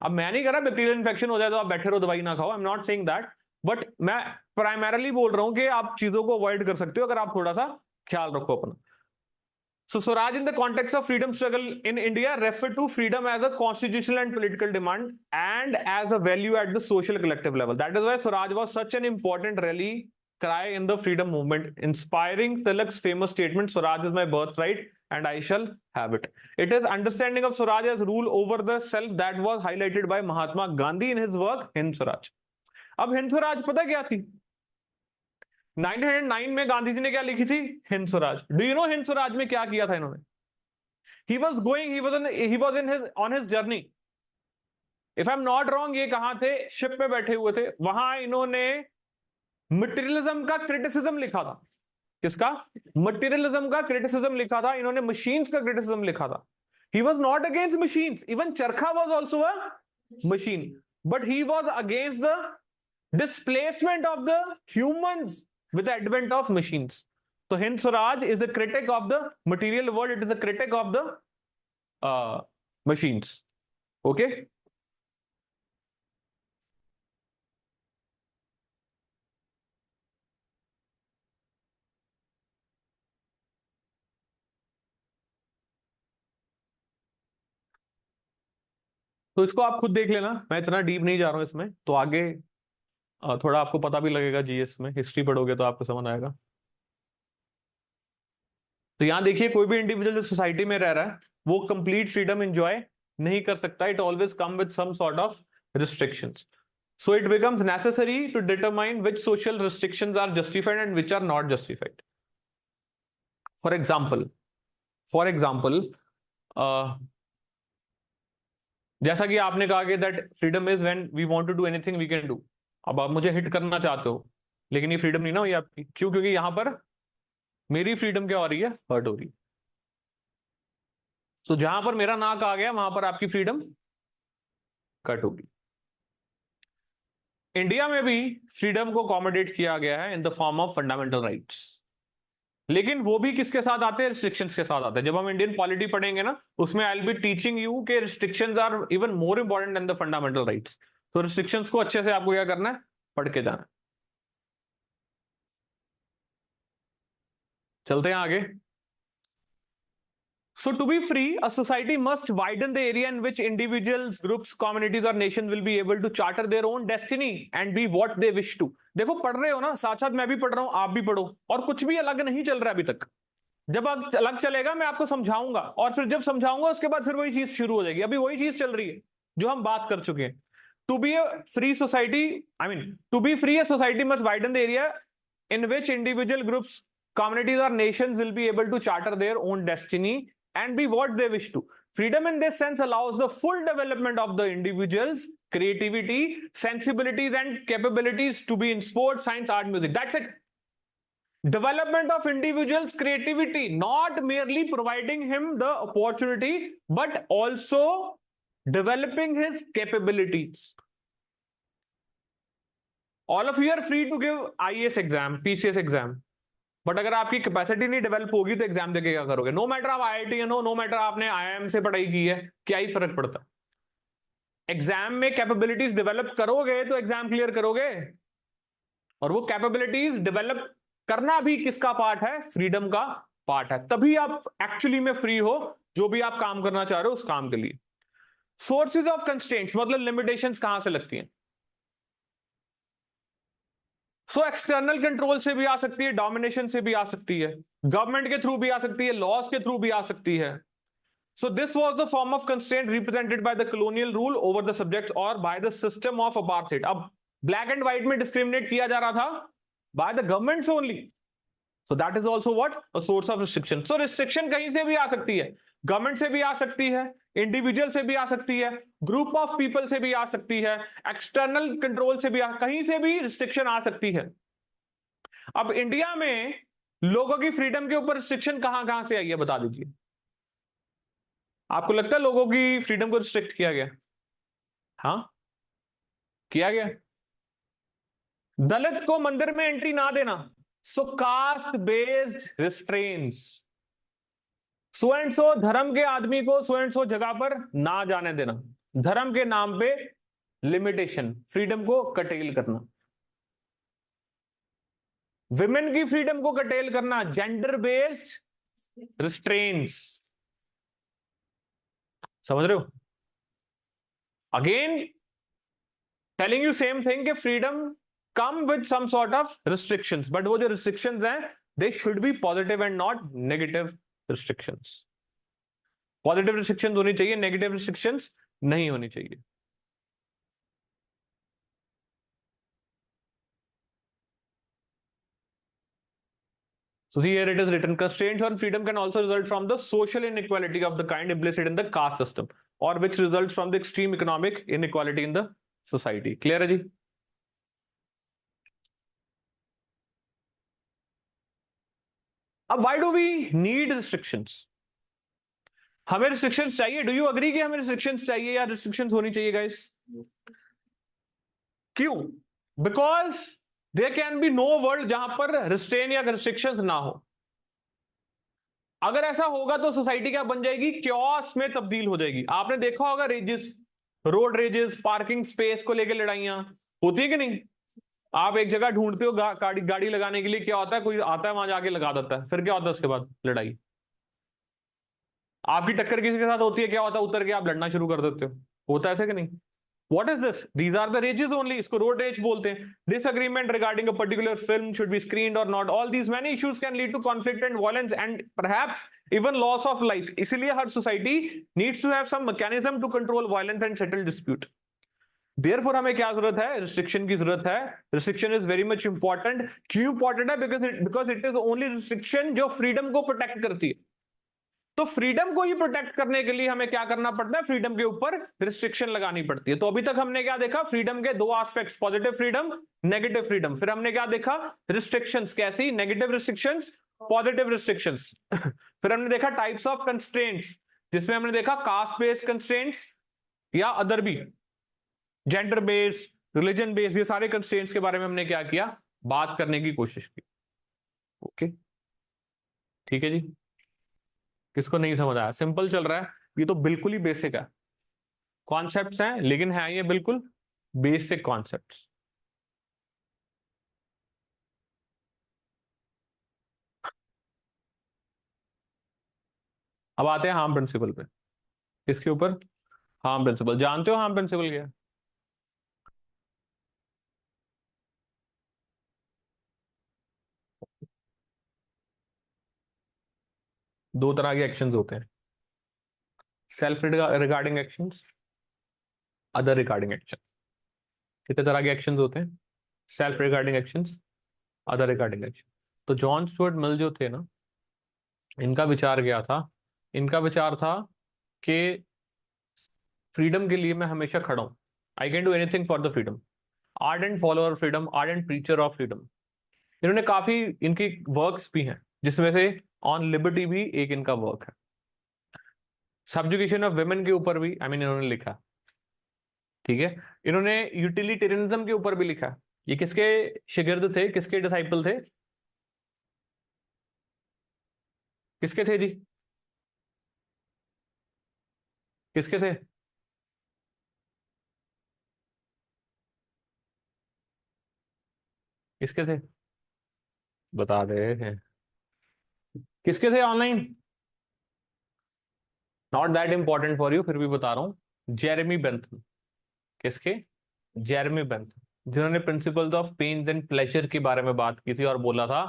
अब मैं नहीं कह रहा बैक्टीरियल इन्फेक्शन हो जाए तो आप बैठे रहो दवाई ना खाओ, I am not saying that. But मैं प्राइमरली बोल रहा हूं कि आप चीजों को अवॉइड कर सकते हो अगर आप थोड़ा सा ख्याल रखो अपना। So Swaraj in the context of freedom struggle in India refer to freedom as a constitutional and political demand and as a value at the social collective level. That is why Swaraj was such an important rally cry in the freedom movement, inspiring Tilak's famous statement, Swaraj is my birthright and I shall have it. It is understanding of Swaraj as rule over the self that was highlighted by Mahatma Gandhi in his work Hind Swaraj. अब हिंद स्वराज पता क्या थी? 1909 में गांधी जी ने क्या लिखी थी? Hind Swaraj. Do you no Hind Swaraj में क्या किया था इन्होंने? He was in his on his journey. If I am not wrong, ये कहां थे? शिप पे बैठे हुए थे। वहां इन्होंने मटेरियलिज्म का क्रिटिसिज्म लिखा था। किसका? मटेरियलिज्म का क्रिटिसिज्म लिखा था इन्होंने। मशीन्स का क्रिटिसिज्म लिखा था। He was not against machines. Even charkha was also a machine, but he was against the displacement of the humans with the advent of machines. So Hind Swaraj is a critic of the material world. It is a critic of the machines. Okay. तो इसको आप खुद देख लेना, मैं इतना deep नहीं जा रहा हूं इसमें। तो आगे थोड़ा आपको पता भी लगेगा, जीएस में हिस्ट्री पढ़ोगे तो आपको समझ आएगा। तो यहां देखिए, कोई भी इंडिविजुअल जो सोसाइटी में रह रहा है वो कंप्लीट फ्रीडम एंजॉय नहीं कर सकता। It always come with some sort of restrictions. So it becomes necessary to determine which social restrictions are justified and which are not justified. For example, जैसा कि आपने कहा कि that freedom is when we want to do anything we can do. अब आप मुझे hit करना चाहते हो, लेकिन ये फ्रीडम नहीं ना हुई आपकी। क्यों? क्योंकि यहां पर मेरी फ्रीडम क्या हो रही है? हर्ट हो रही है। तो जहां पर मेरा नाक आ गया वहां पर आपकी फ्रीडम कट होगी। इंडिया में भी फ्रीडम को अकोमोडेट किया गया है in the form of fundamental rights. लेकिन वो भी किसके साथ आते हैं? रिस्ट्रिक्शंस के साथ आते हैं। जब हम इंडियन पॉलिटी पढ़ेंगे ना, उसमें I will be teaching you के restrictions are even more important than the fundamental rights. तो रिस्ट्रिक्शंस को अच्छे से आपको क्या करना है? पढ़ के जाना है। चलते हैं आगे। So to be free, a society must widen the area in which individuals, groups, communities or nations will be able to charter their own destiny and be what they wish to। देखो पढ़ रहे हो ना, साथ साथ मैं भी पढ़ रहा हूं, आप भी पढ़ो, और कुछ भी अलग नहीं चल रहा अभी तक। जब अलग चलेगा मैं आपको समझाऊंगा, और फिर जब समझाऊंगा उसके बाद फिर वही चीज शुरू हो जाएगी। अभी वही चीज चल रही है जो हम बात कर चुके हैं। To be a free society, I mean to be free, a society must widen the area in which individual groups, communities or nations will be able to charter their own destiny and be what they wish to। Freedom in this sense allows the full development of the individual's creativity, sensibilities and capabilities to be in sport, science, art, music। That's it। Development of individual's creativity, not merely providing him the opportunity but also developing his capabilities। All of you are free to give IAS exam, PCS exam, but अगर आपकी capacity नहीं develop होगी तो exam देके क्या करोगे? No matter आप IITian हो, नो मैटर आपने IIM से पढ़ाई की है, क्या ही फर्क पड़ता? एग्जाम में कैपेबिलिटीज डेवलप करोगे तो एग्जाम क्लियर करोगे। और वो कैपेबिलिटीज डेवलप करना भी किसका पार्ट है? फ्रीडम का पार्ट है। तभी आप एक्चुअली में फ्री हो जो भी आप काम करना चाह रहे हो उस काम के लिए। सोर्सेज ऑफ कंस्ट्रेंट्स मतलब लिमिटेशंस कहां से लगती हैं? सो एक्सटर्नल कंट्रोल से भी आ सकती है, डोमिनेशन से भी आ सकती है, गवर्नमेंट के थ्रू भी आ सकती है, लॉज के थ्रू भी आ सकती है। So this was the form of constraint represented by the colonial rule over the subject और by the system of apartheid. अब ब्लैक एंड व्हाइट में डिस्क्रिमिनेट किया जा रहा था by the governments only. So that is also what a source of restriction. So restriction कहीं से भी आ सकती है, गवर्नमेंट से भी आ सकती है, इंडिविजुअल से भी आ सकती है, ग्रुप ऑफ पीपल से भी आ सकती है, एक्सटर्नल कंट्रोल से भी कहीं से भी रिस्ट्रिक्शन आ सकती है। अब इंडिया में लोगों की फ्रीडम के ऊपर रिस्ट्रिक्शन कहां कहां से आई है बता दीजिए। आपको लगता है लोगों की फ्रीडम को रिस्ट्रिक्ट किया गया? हाँ, किया गया। दलित को मंदिर में एंट्री ना देना, so caste based restraints. So and so धर्म के आदमी को सो एंड सो जगह पर ना जाने देना, धर्म के नाम पे लिमिटेशन, फ्रीडम को कटेल करना। विमेन की फ्रीडम को कटेल करना, जेंडर बेस्ड रिस्ट्रेंट्स। समझ रहे हो? Again telling you same thing कि freedom come with some sort of restrictions, but वो जो रिस्ट्रिक्शंस हैं they should be positive and not negative restrictions. Positive restrictions होनी चाहिए, नेगेटिव रिस्ट्रिक्शंस नहीं होनी चाहिए। So here it is written, constraints on freedom can also result from the social inequality of the kind implicit in the caste system or which results from the extreme economic inequality in the society। Clear है जी? अब why do we need restrictions? हमें restrictions चाहिए। Do you agree कि हमें restrictions चाहिए या restrictions होनी चाहिए guys? क्यों? Because there can be no world जहां पर restraint या restrictions ना हो। अगर ऐसा होगा तो सोसाइटी क्या बन जाएगी? क्योस में तब्दील हो जाएगी। आपने देखा होगा raises, road raises, parking space को लेकर लड़ाइयां होती है कि नहीं? आप एक जगह ढूंढते हो गाड़ी लगाने के लिए, क्या होता है? कोई आता है वहां जाके लगा देता है, फिर क्या होता है? उसके बाद लड़ाई। आपकी टक्कर किसी के साथ होती है, क्या होता है? उतर के आप लड़ना शुरू कर देते हो। होता है ऐसे कि नहीं? What is this? These are the rages only. इसको road rage बोलते हैं। Disagreement regarding a particular film should be screened or not. All these many issues can lead to conflict and violence and perhaps even loss of life. इसीलिए हर society needs to have some mechanism to control violence and settle dispute. Therefore हमें क्या जरूरत है? Restriction की जरूरत है। Restriction is very much important. क्यों important है? Because it is only restriction जो freedom को protect करती है। तो फ्रीडम को ही प्रोटेक्ट करने के लिए हमें क्या करना पड़ता है? फ्रीडम के ऊपर रिस्ट्रिक्शन लगानी पड़ती है। तो अभी तक हमने क्या देखा? फ्रीडम के दो aspects, positive freedom, negative freedom. फिर हमने क्या देखा? रिस्ट्रिक्शंस कैसी? Negative restrictions, positive restrictions. फिर हमने देखा टाइप्स ऑफ कंस्ट्रेंट्स, जिसमें हमने देखा कास्ट बेस्ड कंस्ट्रेंट्स या अदर भी, जेंडर बेस्ड, रिलीजन बेस्ड, ये सारे कंस्ट्रेंट्स के बारे में हमने क्या किया? बात करने की कोशिश की। ओके, ठीक है जी। किसको नहीं समझ आया? सिंपल चल रहा है, ये तो बिल्कुल ही बेसिक है, कॉन्सेप्ट्स हैं लेकिन है ये बिल्कुल बेसिक कॉन्सेप्ट्स। अब आते हैं हार्म प्रिंसिपल पे। इसके ऊपर हार्म प्रिंसिपल, जानते हो हार्म प्रिंसिपल क्या है? दो तरह के एक्शंस होते हैं, self regarding actions, other regarding action. कितने तरह के एक्शंस होते हैं? Self regarding actions, other regarding action. तो जॉन स्टुअर्ट मिल जो थे ना, इनका विचार क्या था? इनका विचार था कि फ्रीडम के लिए मैं हमेशा खड़ा हूं, I can do anything for the freedom, ardent follower of freedom, ardent preacher of freedom. इन्होंने काफी, इनकी वर्क्स भी हैं, जिसमें से ऑन लिबर्टी भी एक इनका वर्क है। सब्जुगेशन ऑफ वुमेन के ऊपर भी इन्होंने लिखा, ठीक है। इन्होंने यूटिलिटेरियनिज्म के ऊपर भी लिखा। ये किसके शिगिर्द थे, किसके डिसाइपल थे, किसके थे जी, किसके थे? किसके थे? बता दे हैं। किसके थे online? Not that important for you, फिर भी बता रहा हूं, जेरेमी बेंथम। किसके? जेरेमी बेंथम, जिन्होंने principles of pains and pleasure के बारे में बात की थी और बोला था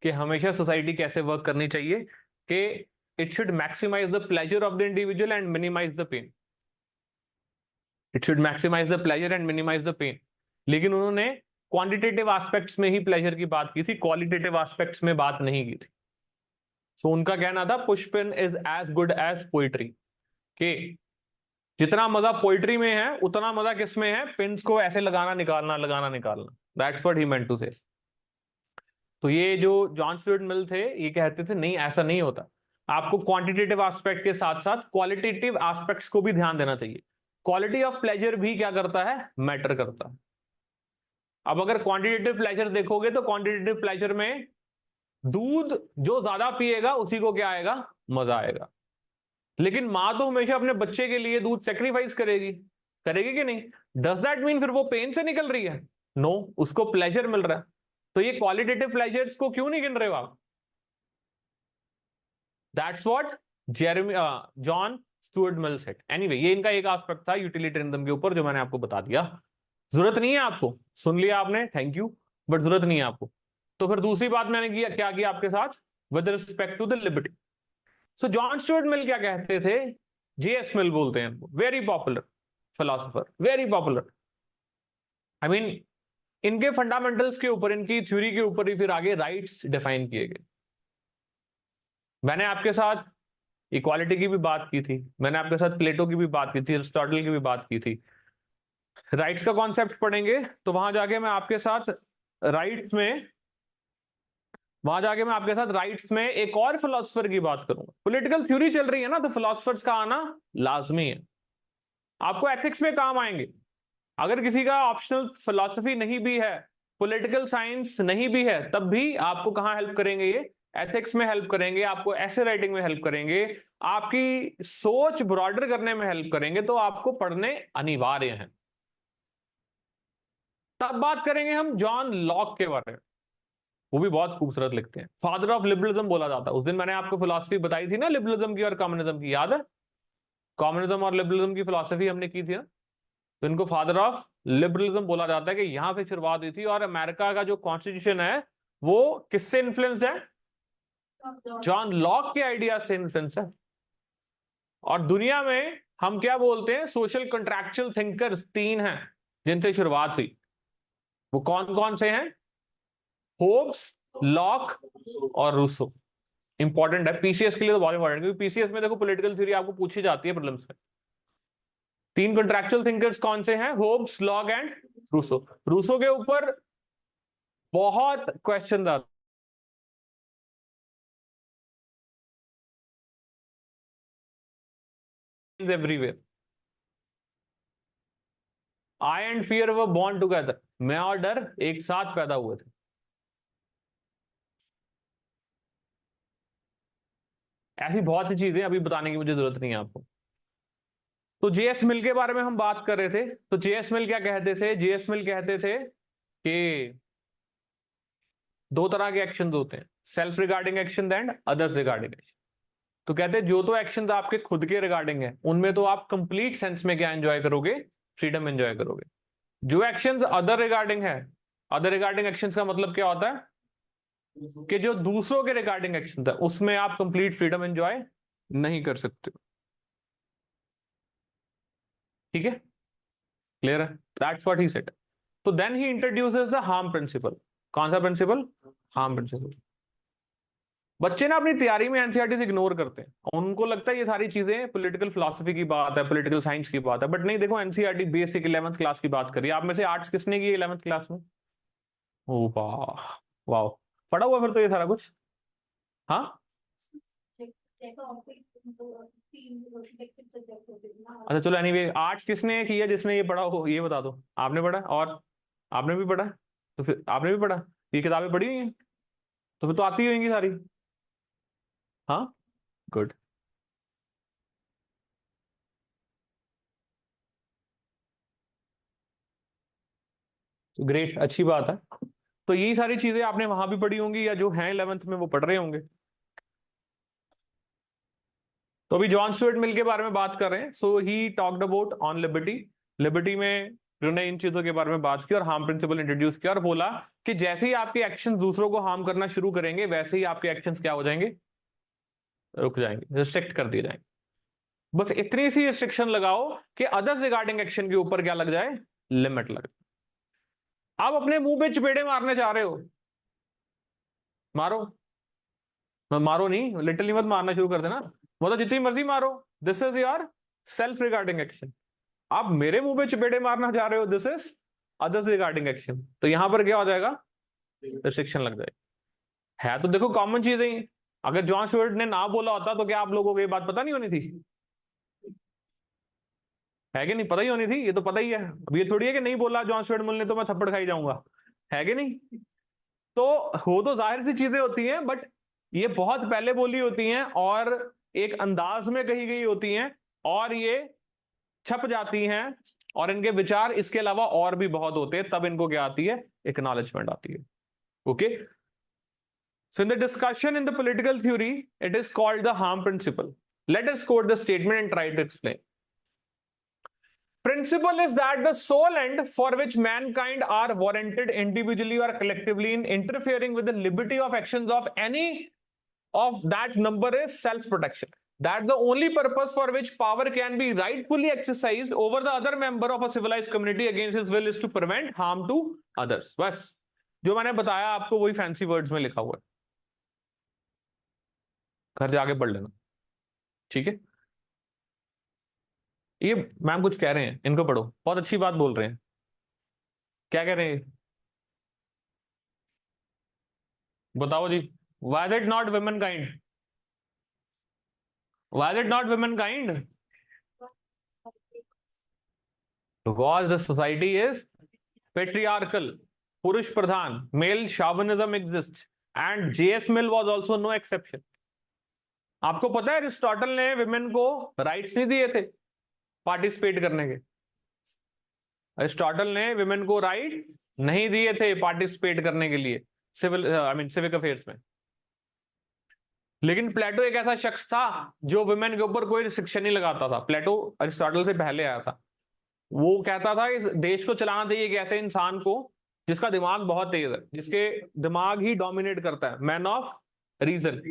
कि हमेशा सोसाइटी कैसे वर्क करनी चाहिए कि it should maximise the pleasure of the individual and minimise the pain. It should maximise the pleasure and minimise the pain. लेकिन उन्होंने क्वांटिटेटिव एस्पेक्ट्स में ही प्लेजर की बात की थी, क्वालिटेटिव एस्पेक्ट्स में बात नहीं की थी। सो उनका कहना था pushpin is as good as poetry, कि जितना मजा पोइट्री में है उतना मजा किस में है, पिन्स को ऐसे लगाना निकालना, लगाना निकालना। That's what he meant to say. तो ये जो जॉन स्टुअर्ट मिल थे, ये कहते थे नहीं, ऐसा नहीं होता, आपको क्वांटिटेटिव एस्पेक्ट के साथ साथ क्वालिटेटिव एस्पेक्ट्स को भी ध्यान देना चाहिए। क्वालिटी ऑफ प्लेजर भी क्या करता है, मैटर करता है। अब अगर क्वांटिटेटिव प्लेजर देखोगे तो क्वांटिटेटिव प्लेजर में दूध जो ज्यादा पिएगा उसी को क्या आएगा, मजा आएगा। लेकिन मां तो हमेशा अपने बच्चे के लिए दूध सेक्रीफाइस करेगी, करेगी कि नहीं? डज दैट मीन फिर वो पेन से निकल रही है? नो, उसको प्लेजर मिल रहा है। तो ये क्वालिटेटिव प्लेजर्स को क्यों नहीं गिन रहे हो आप? That's what Jeremy John Stuart mill said. Anyway, ये इनका एक एस्पेक्ट था यूटिलिटेरियनिज्म के ऊपर जो मैंने आपको बता दिया। जरूरत नहीं है आपको, सुन लिया आपने, थैंक यू, बट जरूरत नहीं है आपको। तो फिर दूसरी बात मैंने किया, क्या किया आपके साथ, with respect to the liberty. So John Stuart Mill क्या कहते थे? जेएस मिल बोलते हैं, very popular philosopher, very popular. Mean इनके फंडामेंटल्स के ऊपर, इनकी थ्योरी के ऊपर ही फिर आगे राइट्स डिफाइन किए गए। मैंने आपके साथ इक्वालिटी की भी बात की थी, मैंने आपके साथ प्लेटो की भी बात की थी, अरिस्टोटल की भी बात की थी। राइट्स का कॉन्सेप्ट पढ़ेंगे तो वहां जाके मैं आपके साथ राइट्स में, वहां जाके मैं आपके साथ राइट्स में एक और फिलोसफर की बात करूंगा। पॉलिटिकल थ्योरी चल रही है ना, तो फिलोसफर्स का आना लाजमी है, आपको एथिक्स में काम आएंगे। अगर किसी का ऑप्शनल फिलोसफी नहीं भी है, पॉलिटिकल साइंस नहीं भी है, तब भी आपको कहां हेल्प करेंगे ये, एथिक्स में हेल्प करेंगे, आपको ऐसे राइटिंग में हेल्प करेंगे, आपकी सोच ब्रॉडर करने में हेल्प करेंगे, तो आपको पढ़ने अनिवार्य हैं। तब बात करेंगे हम जॉन लॉक के बारे में, वो भी बहुत खूबसूरत लिखते हैं, फादर ऑफ लिबरलिज्म बोला जाता है। उस दिन मैंने आपको फिलोसफी बताई थी ना लिबरलिज्म की और कम्युनिज्म की, याद है? कम्युनिज्म और लिबरलिज्म की फिलोसफी हमने की थी ना। तो इनको फादर ऑफ लिबरलिज्म बोला जाता है कि यहां से शुरुआत हुई थी। और अमेरिका का जो कॉन्स्टिट्यूशन है वो किससे इन्फ्लुएंस है? जॉन लॉक के आइडिया से इन्फ्लुएंस है। और दुनिया में हम क्या बोलते हैं, सोशल कंट्रैक्चुअल थिंकर्स तीन हैं जिनसे शुरुआत हुई। वो कौन कौन से हैं? होब्स, लॉक और रूसो। इंपॉर्टेंट है पीसीएस के लिए, तो बहुत इंपॉर्टेंट, क्योंकि पीसीएस में देखो पॉलिटिकल थ्योरी आपको पूछी जाती है प्रीलिम्स में। तीन कंट्रैक्चुअल थिंकर्स कौन से हैं? Hobbes, Locke and Rousseau. Rousseau के ऊपर बहुत क्वेश्चन आते everywhere. I and fear were born together, मैं और डर एक साथ पैदा हुए थे। ऐसी बहुत सी चीजें अभी बताने की मुझे जरूरत नहीं है आपको। तो जेएस मिल के बारे में हम बात कर रहे थे। तो जेएस मिल क्या कहते थे? जेएस मिल कहते थे कि दो तरह के एक्शन होते हैं, self regarding action and others regarding action. तो कहते हैं जो तो एक्शंस आपके खुद के रिगार्डिंग है उनमें तो आप कंप्लीट सेंस में क्या एंजॉय करोगे, फ्रीडम एंजॉय करोगे। जो एक्शंस अदर रिगार्डिंग है, अदर रिगार्डिंग एक्शंस का मतलब क्या होता है कि जो दूसरों के रिगार्डिंग एक्शन है उसमें आप कंप्लीट फ्रीडम एंजॉय नहीं कर सकते। ठीक है, क्लियर है? That's what he said. तो then he introduces the harm principle. कौन सा प्रिंसिपल? Harm principal. बच्चे ना अपनी तैयारी में एनसीईआरटी इग्नोर करते हैं, उनको लगता है ये सारी चीजें पॉलिटिकल फिलोसफी की बात है, पॉलिटिकल साइंस की बात है, बट नहीं। देखो एनसीईआरटी बेसिक 11th क्लास की बात करिए। आप में से आर्ट्स किसने की 11th क्लास में? ओ वाह, वाह, पढ़ा हुआ फिर तो ये सारा कुछ। हाँ, अच्छा चलो, एनीवे आर्ट्स किसने किया जिसने ये पढ़ा हो ये बता दो। आपने पढ़ा? और आपने भी पढ़ा? तो फिर आपने भी पढ़ा, ये किताबें पढ़ी हुई हैं तो फिर तो आती होंगी सारी। हाँ, गुड। ग्रेट, अच्छी बात है। तो यही सारी चीजें आपने वहां भी पढ़ी होंगी या जो हैं 11th में वो पढ़ रहे होंगे। तो अभी जॉन स्टुअर्ट मिल के बारे में बात कर रहे हैं। So he talked about On Liberty. Liberty में उन्होंने इन चीजों के बारे में बात की और हार्म प्रिंसिपल इंट्रोड्यूस किया और बोला कि जैसे ही आपके एक्शन दूसरों को हार्म करना शुरू करेंगे वैसे ही आपके एक्शन क्या हो जाएंगे, रुक जाएंगे, रिस्ट्रिक्ट कर दिए जाएंगे। बस इतनी सी रिस्ट्रिक्शन लगाओ कि अदर्स रिगार्डिंग एक्शन के ऊपर क्या लग जाए, लिमिट लग जाए। आप अपने मुंह पे चपेड़े मारने चाह रहे हो, मारो। मारो नहीं, लिटरली मत मारना शुरू कर देना, मतलब जितनी मर्जी मारो। This is your self regarding action. आप मेरे मुंह पे चपेड़े मारना चाह रहे हो, this is others regarding action. तो यहां पर क्या हो जाएगा, रिस्ट्रिक्शन लग जाएगी। है तो देखो कॉमन चीजें ही। अगर जॉन स्टुअर्ट ने ना बोला होता तो क्या आप लोगों को ये बात पता नहीं होनी थी? है कि नहीं? पता ही होनी थी, ये तो पता ही है। अब ये थोड़ी है कि नहीं बोला जॉन स्टुअर्ट मिल ने तो मैं थप्पड़ खाई जाऊंगा, है कि नहीं? तो हो तो जाहिर सी चीजें होती हैं, बट ये बहुत पहले बोली होती हैं और एक अंदाज में कही गई होती हैं और ये छप जाती हैं और इनके विचार इसके अलावा और भी बहुत होते हैं, तब इनको क्या आती है, एक्नॉलेजमेंट आती है। Okay, so in the discussion in the political theory it is called the harm principle. Let us quote the statement and try to explain. Principle is that the sole end for which mankind are warranted individually or collectively in interfering with the liberty of actions of any of that number is self-protection. That the only purpose for which power can be rightfully exercised over the other member of a civilized community against his will is to prevent harm to others. बस जो मैंने बताया आपको वही fancy words में लिखा हुआ है, घर जाके पढ़ लेना। ठीक है, ये मैम कुछ कह रहे हैं, इनको पढ़ो, बहुत अच्छी बात बोल रहे हैं। क्या कह रहे हैं बताओ जी। Why is it not womankind? Why is it not womankind? Because the society is patriarchal, पुरुष प्रधान, male chauvinism exists and J.S. Mill was also no exception. आपको पता है अरिस्टोटल ने विमेन को राइट्स नहीं दिए थे पार्टिसिपेट करने के। अरिस्टोटल ने विमेन को राइट नहीं दिए थे पार्टिसिपेट करने के लिए सिविल सिविक अफेयर्स में। लेकिन प्लेटो एक ऐसा शख्स था जो वुमेन के ऊपर कोई रिस्ट्रिक्शन नहीं लगाता था। प्लेटो अरिस्टोटल से पहले आया था। वो कहता था इस देश को चलाना चाहिए एक ऐसे इंसान को जिसका दिमाग बहुत तेज है, जिसके दिमाग ही डोमिनेट करता है, man of reason,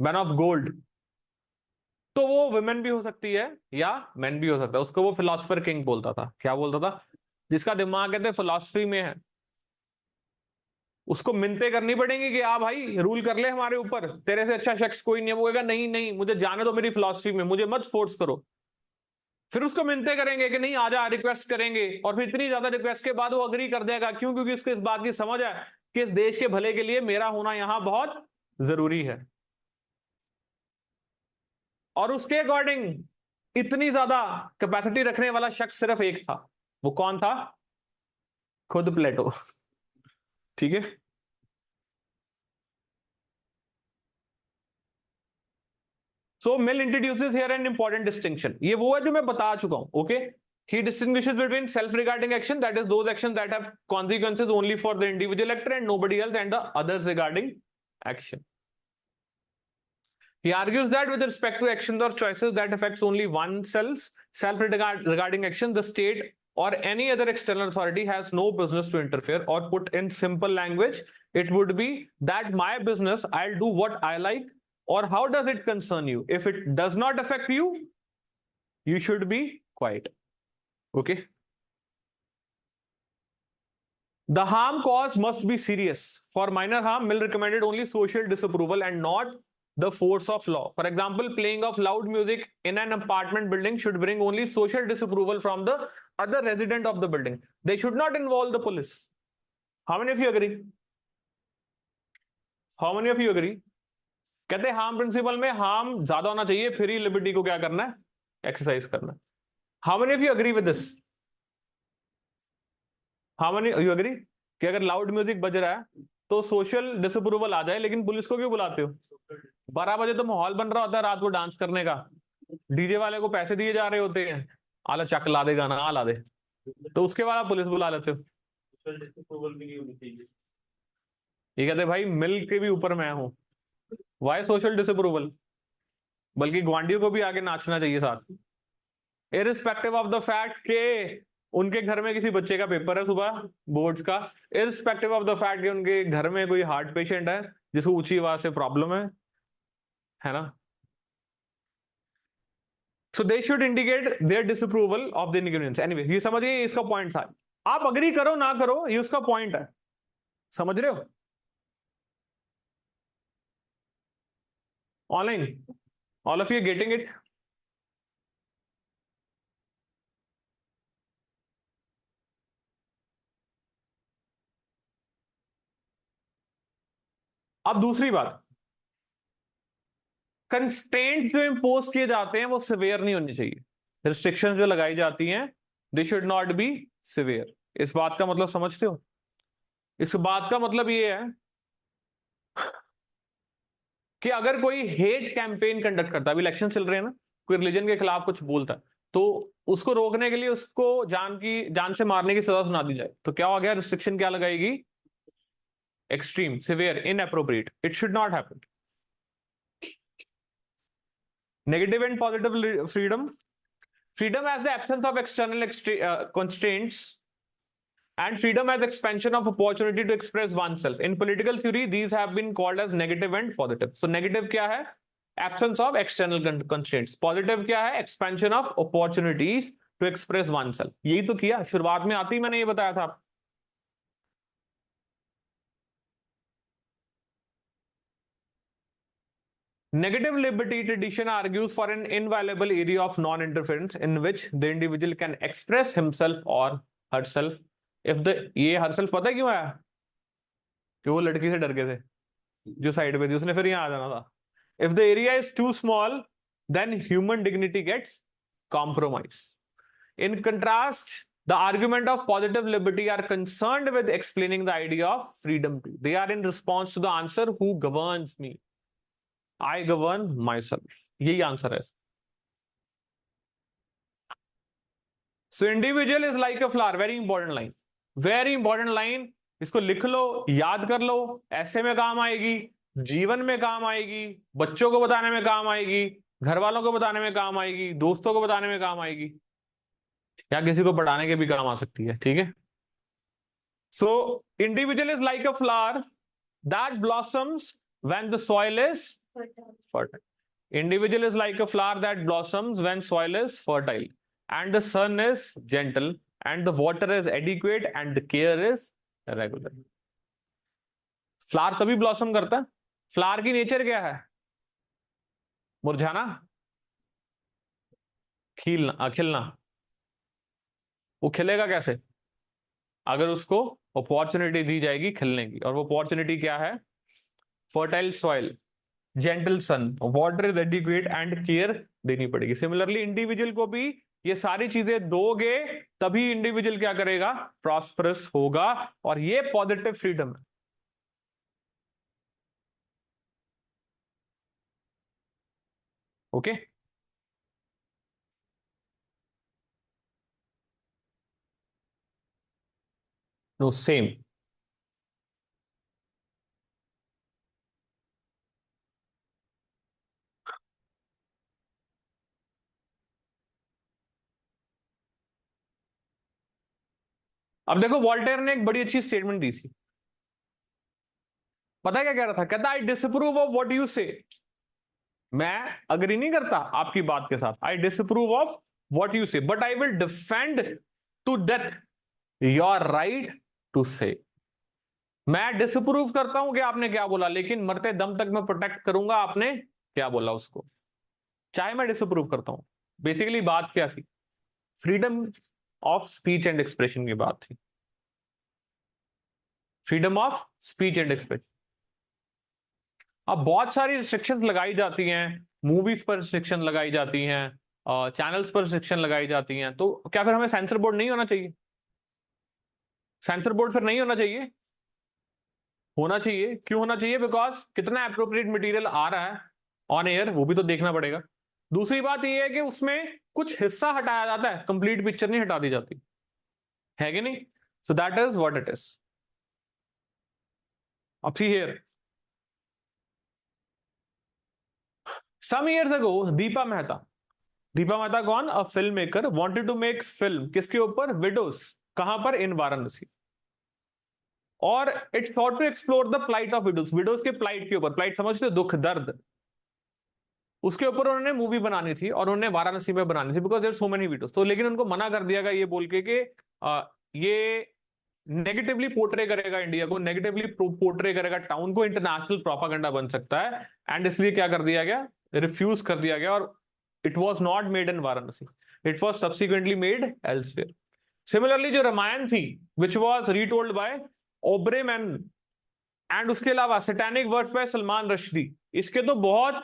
man of gold. तो वो वुमेन भी हो सकती है या मैन भी हो सकता है। उसको वो फिलोसफर किंग बोलता था। क्या बोलता था? जिसका दिमाग कहते फिलोसफी में है, उसको मिन्नतें करनी पड़ेंगी कि आ भाई रूल कर ले हमारे ऊपर, तेरे से अच्छा शख्स कोई नहीं है। वो कहेगा नहीं नहीं, मुझे जाने दो मेरी फिलॉसफी में, मुझे मत फोर्स करो। फिर उसको मिन्नतें करेंगे कि नहीं आजा, रिक्वेस्ट करेंगे, और फिर इतनी ज्यादा रिक्वेस्ट के बाद वो अग्री कर देगा। क्यों? क्योंकि उसको इस बात की समझ है कि इस देश के भले के लिए मेरा होना यहां बहुत जरूरी है। और उसके अकॉर्डिंग इतनी ज्यादा कैपेसिटी रखने वाला शख्स सिर्फ एक था। वो कौन था? खुद प्लेटो। ठीक है, so Mill introduces here an important distinction. ये वो है जो मैं बता चुका हूं। Okay, he distinguishes between self-regarding action, that is those actions that have consequences only for the individual actor and nobody else, and the others regarding action. He argues that with respect to actions or choices that affects only oneself, regarding action, the state or any other external authority has no business to interfere. Or put in simple language, it would be that my business, I'll do what I like. Or how does it concern you? If it does not affect you, you should be quiet. Okay. The harm caused must be serious. For minor harm, Mill recommended only social disapproval and not the force of law. For example, playing of loud music in an apartment building should bring only social disapproval from the other resident of the building. They should not involve the police. How many of you agree? How many of you agree? कहते हैं harm principal में harm ज्यादा होना चाहिए, फिर ही liberty को क्या करना है, एक्सरसाइज करना है. How many of you agree with this? How many you agree कि अगर लाउड म्यूजिक बज रहा है तो सोशल डिसअप्रूवल आ जाए, लेकिन पुलिस को क्यों बुलाते हो? 12 बजे तो माहौल बन रहा होता है रात को डांस करने का, डीजे वाले को पैसे दिए जा रहे होते हैं, आला चक ला दे, गाना ला दे, तो उसके बाद आप पुलिस बुला लेते हो. ये कहते भाई मिल के भी ऊपर मैं हूं, वाई सोशल डिसअप्रूवल? बल्कि ग्वांडियों को भी आगे नाचना चाहिए साथ, इरिस्पेक्टिव ऑफ द फैक्ट के उनके घर में किसी बच्चे का पेपर है सुबह बोर्ड्स का, इरिस्पेक्टिव ऑफ द फैक्ट कि उनके घर में कोई हार्ट पेशेंट है जिसको ऊंची आवाज से प्रॉब्लम है ना. So they should indicate their disapproval of the inconvenience. Anyway, ये समझिए, इसका पॉइंट था. आप अग्री करो ना करो, ये उसका पॉइंट है. समझ रहे हो? Online, all of you getting it? अब दूसरी बात, कंस्ट्रेंट जो इंपोज किए जाते हैं वो सिवियर नहीं होनी चाहिए. रिस्ट्रिक्शन जो लगाई जाती हैं, they should not be severe. इस बात का मतलब समझते हो? इस बात का मतलब ये है कि अगर कोई हेट कैंपेन कंडक्ट करता है, अभी इलेक्शन चल रहे हैं ना, कोई रिलीजन के खिलाफ कुछ बोलता है, तो उसको रोकने के लिए उसको जान से मारने की सजा सुना दी जाए, तो क्या हो गया? रिस्ट्रिक्शन क्या लगाएगी? Extreme, severe, inappropriate. It should not happen. Negative and positive freedom. Freedom as the absence of external constraints, and freedom as expansion of opportunity to express oneself. In political theory, these have been called as negative and positive. So negative क्या है? Absence of external constraints. Positive क्या है? Expansion of opportunities to express oneself. यही तो किया, शुरुआत में आते ही मैंने ये बताया था. Negative liberty tradition argues for an inviolable area of non-interference in which the individual can express himself or herself. If the ये herself पता है क्यों आया? कि वो लड़की से डर गए थे जो साइड पे थी, उसने फिर यहाँ आ जाना था. If the area is too small, then human dignity gets compromised. In contrast, the argument of positive liberty are concerned with explaining the idea of freedom. They are in response to the answer, who governs me? I govern myself. यही answer है. So individual is like a flower. Very important line. Very important line. इसको लिख लो, याद कर लो, ऐसे में काम आएगी, जीवन में काम आएगी, बच्चों को बताने में काम आएगी, घर वालों को बताने में काम आएगी, दोस्तों को बताने में काम आएगी, या किसी को पढ़ाने के भी काम आ सकती है. ठीक है? So individual is like a flower that blossoms when the soil is fertile. Individual is like a flower that blossoms when soil is fertile, and the sun is gentle, and the water is adequate, and the care is regular. Flower तभी blossom करता है. Flower की nature क्या है? मुरझाना, खिलना. वो खिलेगा कैसे? अगर उसको अपॉर्चुनिटी दी जाएगी खिलने की, और वो अपॉर्चुनिटी क्या है? Fertile soil, gentle sun, water is adequate, and care देनी पड़ेगी. सिमिलरली इंडिविजुअल को भी ये सारी चीजें दोगे तभी इंडिविजुअल क्या करेगा? प्रॉस्परस होगा. और ये पॉजिटिव फ्रीडम है. ओके? No, same. अब देखो वॉल्टेयर ने एक बड़ी अच्छी स्टेटमेंट दी थी, पता है क्या कह रहा था? कहता I disapprove of what you say, मैं अग्री नहीं करता आपकी बात के साथ, I disapprove of what you say, but I will defend to death your right to say. मैं डिसअप्रूव करता हूं कि आपने क्या बोला, लेकिन मरते दम तक मैं प्रोटेक्ट करूंगा आपने क्या बोला उसको, चाहे मैं डिसअप्रूव करता हूं। बेसिकली बात क्या थी? Freedom of speech and expression की बात थी, freedom of speech and expression. अब बहुत सारी रिस्ट्रिक्शंस लगाई जाती हैं, मूवीज पर रिस्ट्रिक्शन लगाई जाती हैं, चैनल्स पर रिस्ट्रिक्शन लगाई जाती हैं, तो क्या फिर हमें सेंसर बोर्ड नहीं होना चाहिए? सेंसर बोर्ड फिर नहीं होना चाहिए? होना चाहिए। क्यों होना चाहिए? बिकॉज कितना अप्रोप्रिएट मटेरियल आ रहा है ऑन एयर, वो भी तो देखना पड़ेगा। दूसरी बात यह है कि उसमें कुछ हिस्सा हटाया जाता है, कंप्लीट पिक्चर नहीं हटा दी जाती, है कि नहीं? So that is what it is. अब see here, some years ago Deepa Mehta कौन? A film maker wanted to make film, किसके ऊपर? विडोज। कहां पर? इन वाराणसी। और it thought to explore the plight of widows, widows के प्लाइट के ऊपर, प्लाइट समझते हो, दुख दर्द, उसके ऊपर उन्होंने मूवी बनानी थी और उन्होंने वाराणसी में बनानी थी, because there so many videos. तो लेकिन उनको मना कर दिया गया ये बोल के कि ये नेगेटिवली पोर्ट्रे करेगा इंडिया को, नेगेटिवली पोर्ट्रे करेगा टाउन को, इंटरनेशनल प्रोपागेंडा बन सकता है, एंड इसलिए क्या कर दिया गया? रिफ्यूज कर दिया गया, और it was not made in Varanasi, it was subsequently made elsewhere. Similarly जो रामायण थी, विच वॉज रीटोल्ड बाय ओब्रेमैन, एंड उसके अलावा satanic words by Salman Rushdie, इसके तो बहुत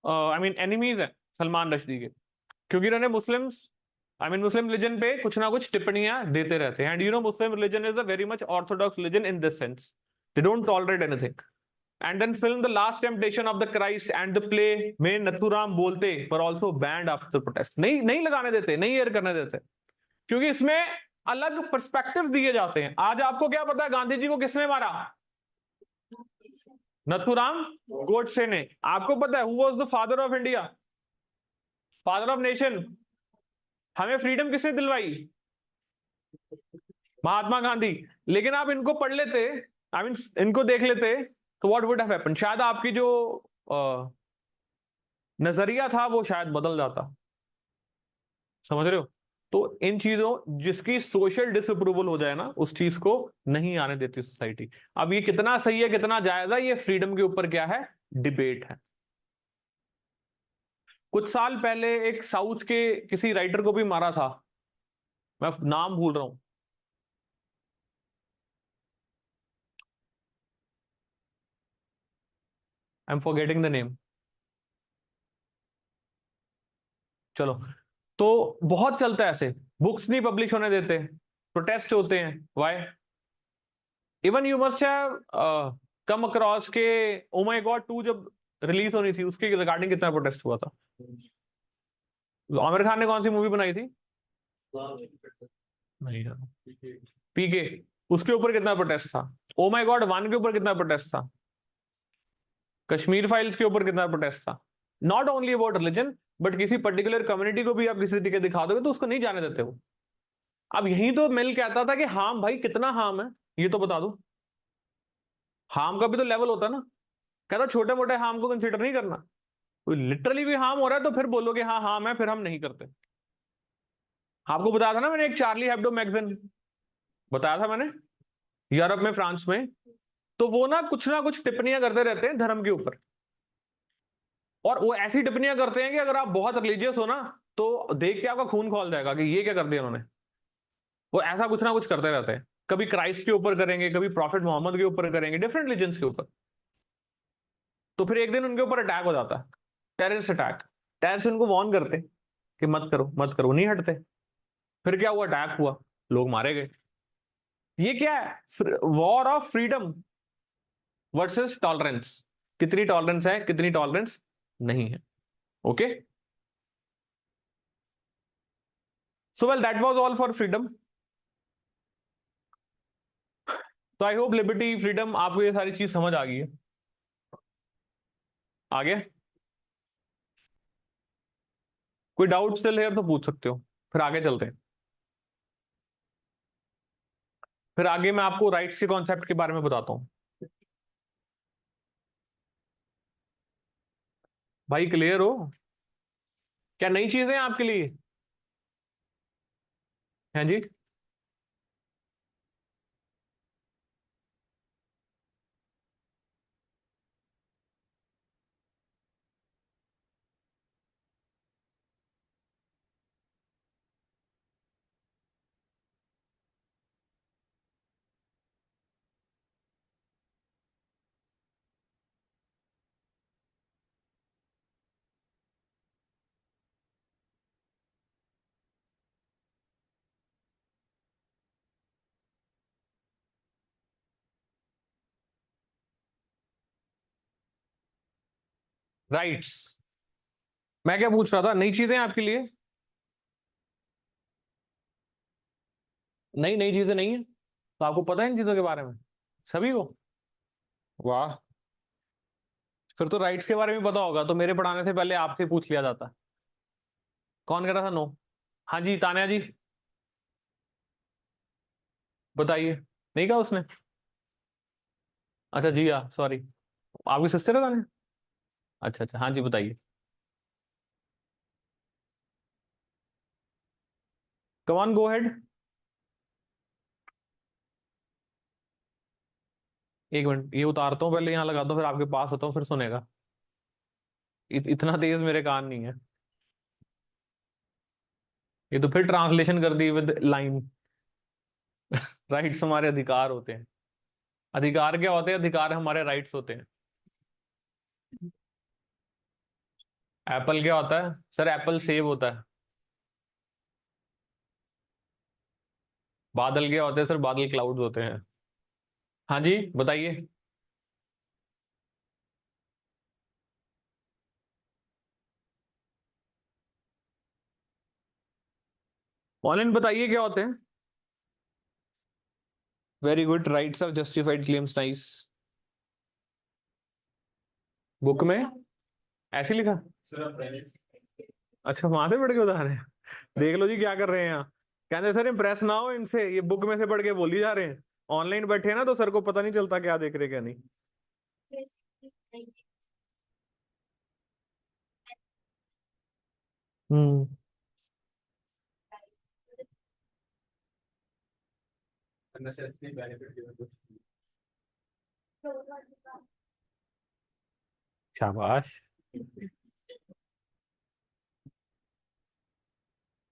आई मीन एनिमीज हैं सलमान रश्दी के, क्योंकि इन्होंने मुस्लिम रिलीजन पे कुछ ना कुछ टिप्पणियां देते रहते हैं, and you know Muslim religion is a very much orthodox religion in this sense, they don't tolerate anything. And then film the last temptation of the Christ and the play में नथुराम बोलते पर ऑल्सो बैंड आफ्टर प्रोटेस्ट, नहीं नहीं लगाने देते, नहीं air करने देते, क्योंकि इसमें अलग पर्सपेक्टिव दिए जाते हैं। आज आपको क्या पता है गांधी जी को किसने मारा? नथुराम गोडसे ने। आपको पता है who was the father of India, father of nation? हमें फ्रीडम किसने दिलवाई? महात्मा गांधी। लेकिन आप इनको पढ़ लेते, आई मीन इनको देख लेते, तो व्हाट वुड हैव हैपेंड? शायद आपकी जो नजरिया था वो शायद बदल जाता, समझ रहे हो? तो इन चीजों, जिसकी सोशल डिसअप्रूवल हो जाए ना, उस चीज को नहीं आने देती सोसाइटी। अब ये कितना सही है कितना जायज है, ये फ्रीडम के ऊपर क्या है? डिबेट है। कुछ साल पहले एक साउथ के किसी राइटर को भी मारा था, मैं नाम भूल रहा हूं, I am forgetting the name. चलो, तो बहुत चलता है ऐसे, बुक्स नहीं पब्लिश होने देते, प्रोटेस्ट होते हैं, why? Even you must have come across के ओ माय गॉड 2 जब रिलीज होनी थी, उसके रिगार्डिंग कितना प्रोटेस्ट हुआ था। आमिर खान ने कौन सी मूवी बनाई थी? नहीं यार, पीके, उसके ऊपर कितना प्रोटेस्ट था? ओ माय गॉड 1 के ऊपर कितना प्रोटेस्ट था? कश्मीर फाइल्स के ऊपर कितना प्रोटेस्ट था? Not only about religion, but किसी पर्टिकुलर कम्युनिटी को भी आप किसी तरीके दिखा दोगे तो उसको नहीं जाने देते वो। अब यही तो मिल कहता था कि हार्म भाई कितना हार्म है ये तो बता दो, हार्म का भी तो लेवल होता है ना। कहता छोटे मोटे हार्म को कंसिडर नहीं करना, कोई लिटरली भी हार्म हो रहा है तो फिर बोलोगे हाँ हार्म है, फिर हम नहीं करते। आपको बताया था ना मैंने, एक चार्ली हेब्डो मैगजीन बताया था मैंने, यूरोप में, फ्रांस में, तो वो ना कुछ टिप्पणियां करते रहते हैं धर्म के ऊपर, और वो ऐसी टिप्पणियां करते हैं कि अगर आप बहुत रिलीजियस हो ना, तो देख के आपका खून खौल जाएगा कि ये क्या कर दिया उन्होंने। वो ऐसा कुछ ना कुछ करते रहते हैं, कभी क्राइस्ट के ऊपर करेंगे, कभी प्रॉफिट मोहम्मद के ऊपर करेंगे, डिफरेंट रिलीजन्स के ऊपर। तो फिर एक दिन उनके ऊपर अटैक हो जाता है, टेररिस्ट अटैक। टेररिस्ट उनको वार्न करते कि मत करो मत करो, नहीं हटते। फिर क्या हुआ? अटैक हुआ, लोग मारे गए। ये क्या है? War of freedom versus tolerance. कितनी टॉलरेंस है, कितनी टॉलरेंस नहीं है। Okay, so well that was all for freedom. तो आई होप लिबर्टी फ्रीडम आपको ये सारी चीज समझ आ गई है। आगे कोई डाउट स्टिल है तो पूछ सकते हो, फिर आगे चलते हैं। फिर आगे मैं आपको राइट्स के कॉन्सेप्ट के बारे में बताता हूं। भाई क्लियर हो? क्या नई चीजें हैं आपके लिए? हैं जी? राइट्स। मैं क्या पूछ रहा था, नई चीजें हैं आपके लिए? नई नई चीजें नहीं है तो आपको पता है इन चीजों के बारे में सभी को? वाह। फिर तो राइट्स के बारे में पता होगा, तो मेरे पढ़ाने से पहले आपसे पूछ लिया जाता। कौन कह रहा था नो? हाँ जी तान्या जी, बताइए। नहीं कहा उसने? अच्छा जी, हाँ सॉरी। आपकी सिस्टर है तान्या? अच्छा अच्छा, हाँ जी बताइए। Come on go head. एक मिनट, ये उतारता हूँ पहले, यहाँ लगा दो, फिर आपके पास होता हूँ, फिर सुनेगा। इतना तेज मेरे कान नहीं है। ये तो फिर ट्रांसलेशन कर दी विद लाइन। राइट्स हमारे अधिकार होते हैं। अधिकार क्या होते हैं? अधिकार हमारे राइट्स होते हैं। एप्पल क्या होता है सर? एप्पल सेब होता है। बादल क्या होते हैं सर? बादल क्लाउड्स होते हैं। हाँ जी बताइए। ऑनलाइन बताइए क्या होते हैं। Very good, rights are justified claims, nice. Book में ऐसे लिखा? अच्छा, वहां से पढ़ के बता रहे हैं। देख लो जी क्या कर रहे हैं यहाँ। कहते सर इम्प्रेस ना हो इनसे, ये बुक में से पढ़ के बोली जा रहे हैं। ऑनलाइन बैठे हैं ना, तो सर को पता नहीं चलता क्या देख रहे क्या नहीं। हम्म। शाबाश।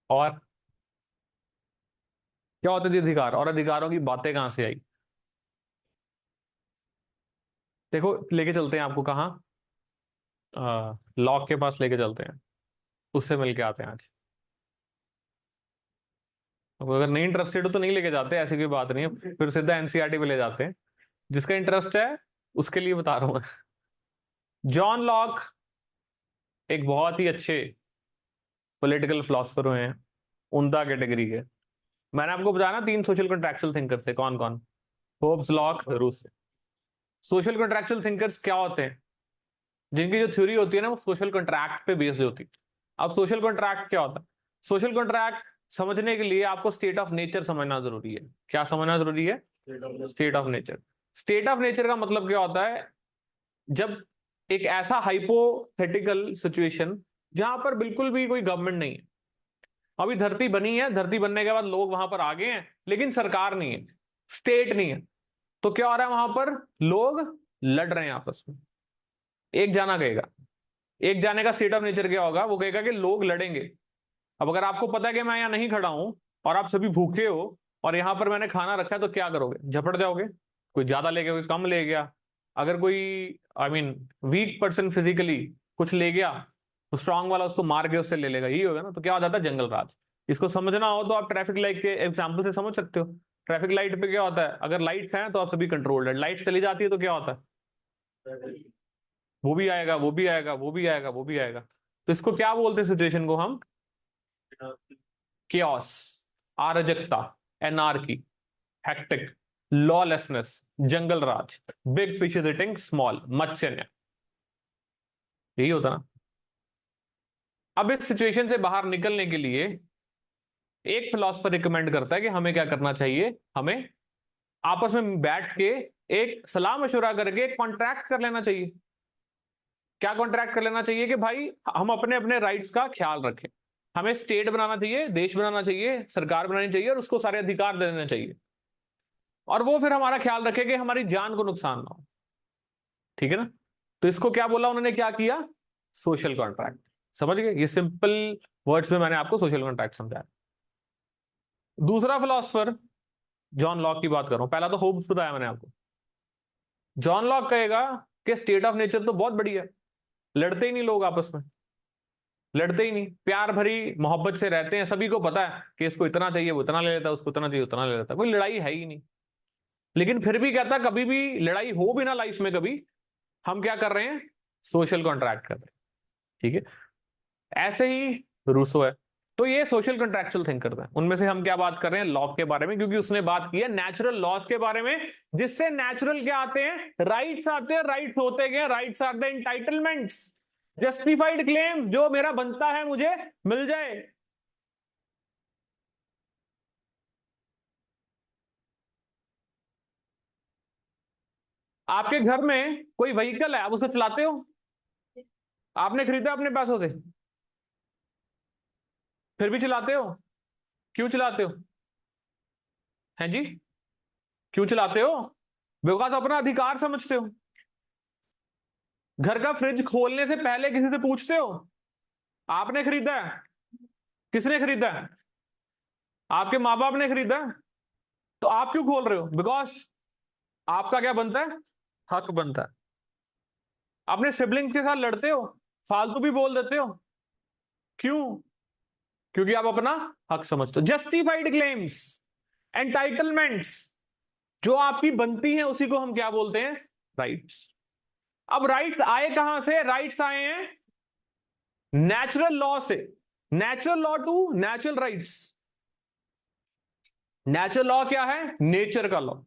और क्या होते थे अधिकार, और अधिकारों की बातें कहां से आई? देखो, लेके चलते हैं आपको कहाँ। लॉ के पास लेके चलते हैं, उससे मिलके आते हैं आज। अब अगर नहीं इंटरेस्टेड हो तो नहीं लेके जाते, ऐसी कोई बात नहीं है, फिर सीधा एनसीईआरटी पे ले जाते हैं। जिसका इंटरेस्ट है उसके लिए बता रहा हूं मैं। जॉन लॉक एक बहुत ही अच्छे पॉलिटिकल फिलोसफर हुए हैं, उमदा कैटेगरी के। मैंने आपको बताया ना, तीन सोशल कॉन्ट्रैक्चुअल थिंकर से कौन कौन। होब्स, लॉक, रूस। सोशल कॉन्ट्रैक्चुअल थिंकर्स क्या होते हैं? जिनकी जो थ्योरी होती है ना, वो सोशल कॉन्ट्रैक्ट पे बेस्ड होती है। अब सोशल कॉन्ट्रैक्ट क्या होता है? सोशल कॉन्ट्रैक्ट समझने के लिए आपको स्टेट ऑफ नेचर समझना जरूरी है। क्या समझना जरूरी है? State of nature. State of nature का मतलब क्या होता है? जब एक ऐसा हाइपोथेटिकल सिचुएशन जहां पर बिल्कुल भी कोई गवर्नमेंट नहीं है, अभी धरती बनी है, धरती बनने के बाद लोग वहां पर आ गए हैं, लेकिन सरकार नहीं है, स्टेट नहीं है। तो क्या हो रहा है वहां पर? लोग लड़ रहे हैं आपस में। एक जाना कहेगा, एक जाने का स्टेट ऑफ नेचर क्या होगा? वो कहेगा कि लोग लड़ेंगे। अब अगर आपको पता है कि मैं यहां नहीं खड़ा हूं और आप सभी भूखे हो और यहां पर मैंने खाना रखा है, तो क्या करोगे? झपट जाओगे। कोई ज्यादा ले गया, कोई कम ले गया। अगर कोई I mean weak person physically कुछ ले गया, तो स्ट्रांग वाला उसको मार के उससे ले लेगा, यही होगा ना। तो क्या हो जाता है? जंगल राज। इसको समझना हो तो आप ट्रैफिक लाइट के एग्जाम्पल से समझ सकते हो। ट्रैफिक लाइट पे क्या होता है? अगर लाइट्स हैं तो आप सभी कंट्रोल्ड है, लाइट चली जाती है तो क्या होता है? वो भी आएगा, वो भी आएगा, वो भी आएगा, वो भी आएगा। तो इसको क्या बोलते हैं सिचुएशन को हम? केओस, अराजकता, anarchy, hectic, lawlessness, jungle raj. Big fish is eating small, मत्स्य न्याय। यही होता ना। अब इस सिचुएशन से बाहर निकलने के लिए एक फिलोसफर रिकमेंड करता है कि हमें क्या करना चाहिए। हमें आपस में बैठ के एक सलाह मशवरा करके एक कॉन्ट्रैक्ट कर लेना चाहिए। क्या कॉन्ट्रैक्ट कर लेना चाहिए कि भाई हम अपने अपने राइट्स का ख्याल रखें, हमें स्टेट बनाना चाहिए, देश बनाना चाहिए, सरकार बनानी चाहिए और उसको सारे अधिकार दे देने चाहिए, और वो फिर हमारा ख्याल रखे कि हमारी जान को नुकसान ना हो। ठीक है ना? तो इसको क्या बोला उन्होंने, क्या किया? Social contract. समझ गए? ये सिंपल वर्ड्स में मैंने आपको सोशल कॉन्ट्रैक्ट समझाया। दूसरा फिलोसफर जॉन लॉक की बात कर रहा हूं, पहला तो होब्स बताया मैंने आपको। जॉन लॉक कहेगा कि स्टेट ऑफ नेचर तो बहुत बढ़िया है, लड़ते ही नहीं लोग आपस में, लड़ते ही नहीं, प्यार भरी मोहब्बत से रहते हैं, सभी को पता है कि इसको इतना चाहिए वो इतना ले लेता है, उसको इतना चाहिए उतना ले लेता है, कोई लड़ाई है ही नहीं। लेकिन फिर भी कहता है कभी भी लड़ाई हो भी ना लाइफ में कभी, हम क्या कर रहे हैं? सोशल कॉन्ट्रैक्ट कर रहे हैं। ठीक है? ऐसे ही रूसो है, तो ये सोशल कॉन्ट्रैक्चुअल थिंक करता है। उनमें से हम क्या बात कर रहे हैं? लॉ के बारे में, क्योंकि उसने बात की है नेचुरल लॉस के बारे में, जिससे नेचुरल क्या आते हैं? राइट्स आते हैं। राइट्स होते क्या? Rights are the entitlements, justified claims, जो मेरा बनता है मुझे मिल जाए। आपके घर में कोई व्हीकल है, आप उसको चलाते हो? आपने खरीदा अपने पैसों से, फिर भी चलाते हो? क्यों चलाते हो? हैं जी? क्यों चलाते हो? बिकॉज अपना अधिकार समझते हो। घर का फ्रिज खोलने से पहले किसी से पूछते हो? आपने खरीदा है? किसने खरीदा है? आपके माँ बाप ने खरीदा है। तो आप क्यों खोल रहे हो? बिकॉज आपका क्या बनता है? हक बनता है। अपने सिबलिंग के साथ लड़ते हो, फालतू भी बोल देते हो, क्यों? क्योंकि आप अपना हक समझते हो। जस्टिफाइड क्लेम्स, एंटाइटलमेंट्स, जो आपकी बनती है उसी को हम क्या बोलते हैं? राइट्स। अब राइट्स आए कहां से? राइट्स आए हैं नेचुरल लॉ से। Natural law to natural rights. Natural law क्या है? नेचर का लॉ।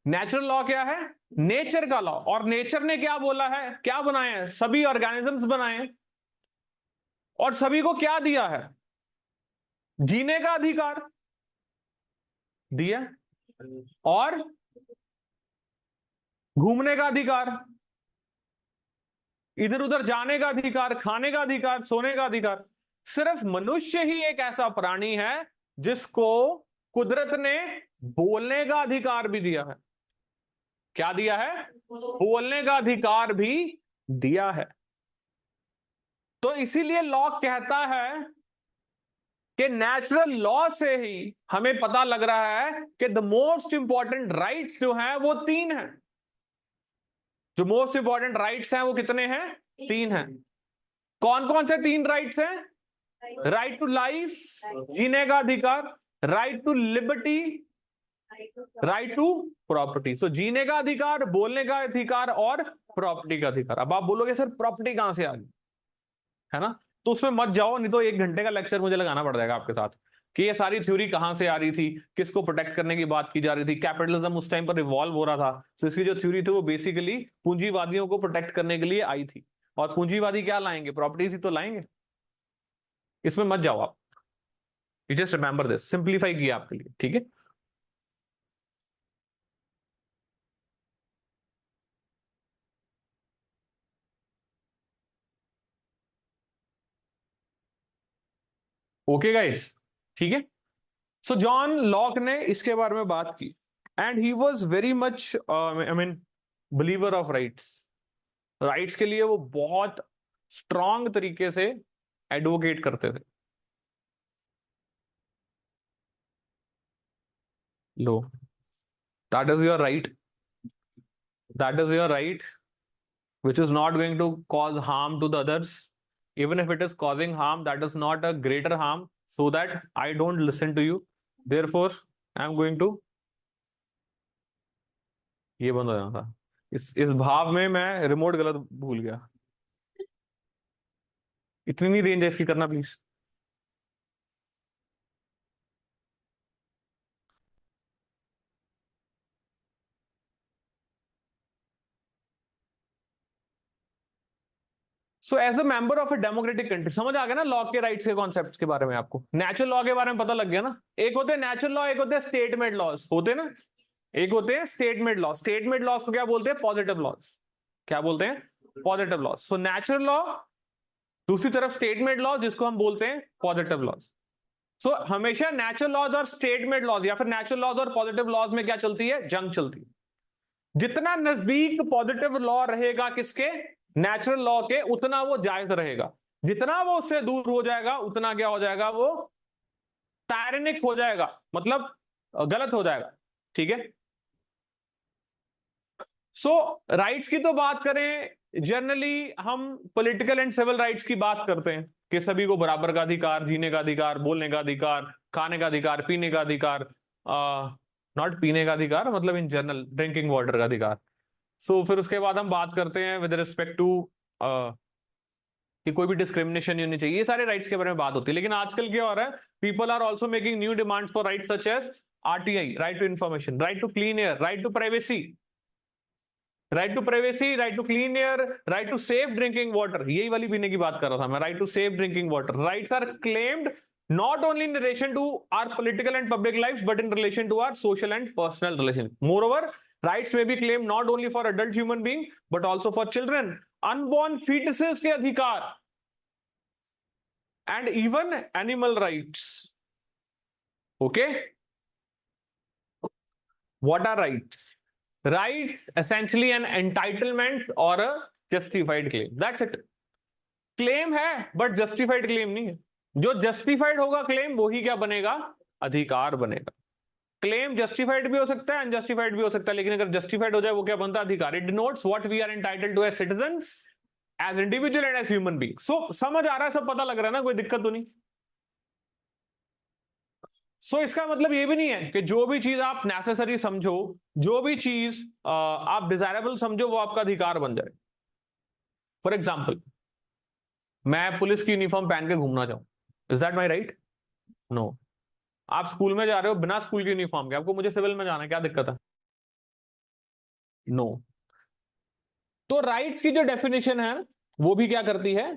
नेचुरल लॉ क्या है? नेचर का लॉ। और नेचर ने क्या बोला है, क्या बनाए हैं? सभी ऑर्गेनिजम्स बनाए हैं, और सभी को क्या दिया है? जीने का अधिकार दिया, और घूमने का अधिकार, इधर उधर जाने का अधिकार, खाने का अधिकार, सोने का अधिकार। सिर्फ मनुष्य ही एक ऐसा प्राणी है जिसको कुदरत ने बोलने का अधिकार भी दिया है। क्या दिया है? बोलने का अधिकार भी दिया है। तो इसीलिए लॉक कहता है कि नेचुरल लॉ से ही हमें पता लग रहा है कि द मोस्ट इंपॉर्टेंट राइट्स जो हैं वो तीन हैं। जो मोस्ट इंपॉर्टेंट राइट्स हैं वो कितने हैं? तीन हैं। कौन कौन से तीन राइट्स हैं? राइट टू लाइफ, जीने का अधिकार, right to liberty, right to property. So जीने का अधिकार, बोलने का अधिकार और प्रॉपर्टी का अधिकार। अब आप बोलोगे सर प्रॉपर्टी कहां से आ गई, है ना? तो उसमें मत जाओ, नहीं तो एक घंटे का लेक्चर मुझे लगाना पड़ जाएगा आपके साथ कि ये सारी थ्योरी कहां से आ रही थी, किसको प्रोटेक्ट करने की बात की जा रही थी, कैपिटलिज्म उस टाइम पर इवॉल्व हो रहा था। तो इसकी जो थ्योरी थी वो बेसिकली पूंजीवादियों को प्रोटेक्ट करने के लिए आई थी। और पूंजीवादी क्या लाएंगे? प्रॉपर्टीज ही तो लाएंगे। इसमें मत जाओ आप। You just remember this, simplify किया आपके लिए। ठीक है? ओके गाइस, ठीक है। सो जॉन लॉक ने इसके बारे में बात की, and he was very much I mean believer of rights. Rights के लिए वो बहुत स्ट्रांग तरीके से एडवोकेट करते थे। लो, that is your right, that is your right, which is not going to cause harm to the others. Even if it is causing harm, that is not a greater harm, so that I don't listen to you. Therefore I am going to, ये बंद हो जाना था। इस भाव में मैं remote गलत भूल गया। इतनी नहीं रेंज है इसकी, करना please. So as a member of a democratic country, समझ आ गया ना लॉ के राइट्स के कॉन्सेप्ट्स के बारे में, आपको नेचुरल लॉ के बारे में पता लग गया ना। एक होते हैं नेचुरल लॉ, एक होते हैं स्टेट मेड लॉज, होते हैं ना, एक होते हैं state made law. State made laws को क्या बोलते हैं? Positive laws. क्या बोलते हैं? Positive laws. So natural law, दूसरी तरफ स्टेट मेड लॉज जिसको हम बोलते हैं पॉजिटिव लॉज। सो हमेशा नेचुरल लॉज और स्टेट मेड लॉज या फिर नेचुरल लॉज और पॉजिटिव लॉज में क्या चलती है? जंग चलती है। जितना नजदीक पॉजिटिव लॉ रहेगा किसके? नेचुरल लॉ के, उतना वो जायज रहेगा। जितना वो उससे दूर हो जाएगा उतना क्या हो जाएगा? वो टायरेनिक हो जाएगा, मतलब गलत हो जाएगा। ठीक है। सो राइट्स की तो बात करें, जनरली हम पॉलिटिकल एंड सिविल राइट्स की बात करते हैं कि सभी को बराबर का अधिकार, जीने का अधिकार, बोलने का अधिकार, खाने का अधिकार, पीने का अधिकार, नॉट पीने का अधिकार मतलब इन जनरल ड्रिंकिंग वाटर का अधिकार। सो फिर उसके बाद हम बात करते हैं विद रिस्पेक्ट टू कि कोई भी डिस्क्रिमिनेशन नहीं होनी चाहिए। ये सारे राइट्स के बारे में बात होती है। लेकिन आजकल क्या हो रहा है? People are also making new demands for rights such as RTI, right to information, right to clean air, right to privacy, right to privacy, right to clean air, right to safe drinking water. यही वाली पीने की बात कर रहा था मैं, right to safe drinking water. Rights are claimed not only in relation to our political and public lives but in relation to our social and personal relations. Moreover, rights may be claimed not only for adult human being but also for children, unborn fetuses के अधिकार and even animal rights. Okay, what are rights? Rights essentially an entitlement or a justified claim. That's it. claim है but justified claim नहीं है। जो justified होगा claim वही क्या बनेगा? अधिकार बनेगा। क्लेम जस्टिफाइड भी हो सकता है, अनजस्टिफाइड भी हो सकता है, लेकिन अगर जस्टिफाइड हो जाए वो क्या बनता है? अधिकार। It denotes what we are entitled to as citizens, as individual and as human being. So समझ आ रहा है, सब पता लग रहा है ना, कोई दिक्कत तो नहीं। सो इसका मतलब ये भी नहीं है कि जो भी चीज आप नेसेसरी समझो, जो भी चीज आप डिजायरेबल समझो, वो आपका अधिकार बन जाए। फॉर एग्जाम्पल, मैं पुलिस की यूनिफॉर्म पहन के घूमना चाहूं, is that my right? No. आप स्कूल में जा रहे हो बिना स्कूल की यूनिफॉर्म के, आपको मुझे सिविल में जाना है, क्या दिक्कत है? नो। तो राइट्स की जो डेफिनेशन है वो भी क्या करती है?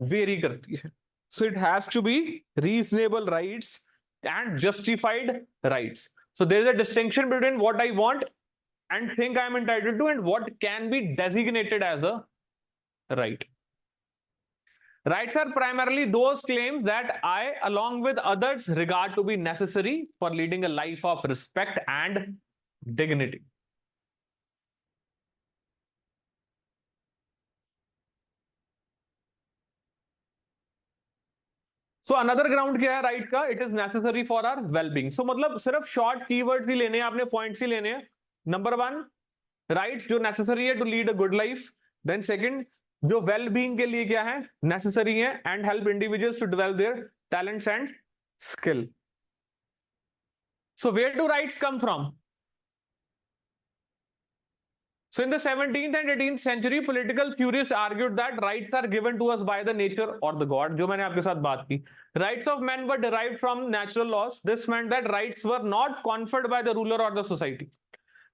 वेरी करती है। So it has to be reasonable rights and justified rights. So there is a distinction between what I want and think I am entitled to and what can be designated as a right. Rights are primarily those claims that I, along with others, regard to be necessary for leading a life of respect and dignity. So another ground क्या है right का? It is necessary for our wellbeing. So मतलब सिर्फ short keywords ही लेने हैं आपने, points ही लेने हैं। नंबर वन, राइट्स जो नेसेसरी है to lead a good life. Then second, जो वेल बीइंग के लिए क्या है? नेसेसरी है and help individuals to develop their talents and skill. So where do rights come from? So in the 17th and 18th century, political theorists argued that rights are given to us by the nature or the God. जो मैंने आपके साथ बात की, rights of men were derived from natural laws. This meant that rights were not conferred by the ruler or the society.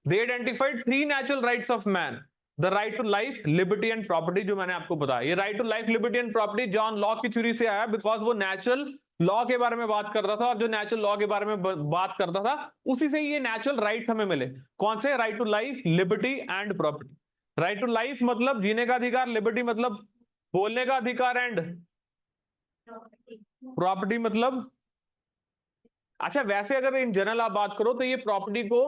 They identified three natural rights of man: the right to life, liberty and property. जो मैंने आपको बताया, ये right to life, liberty and property John Locke की theory से आया, because वो natural law के बारे में बात करता था, और जो नेचुरल लॉ के बारे में बात करता था उसी से ये नेचुरल राइट हमें मिले। कौन से? Right to life, liberty and property. Right to life मतलब जीने का अधिकार, लिबर्टी मतलब बोलने का अधिकार, एंड प्रॉपर्टी मतलब, अच्छा वैसे अगर इन जनरल आप बात करो तो ये प्रॉपर्टी को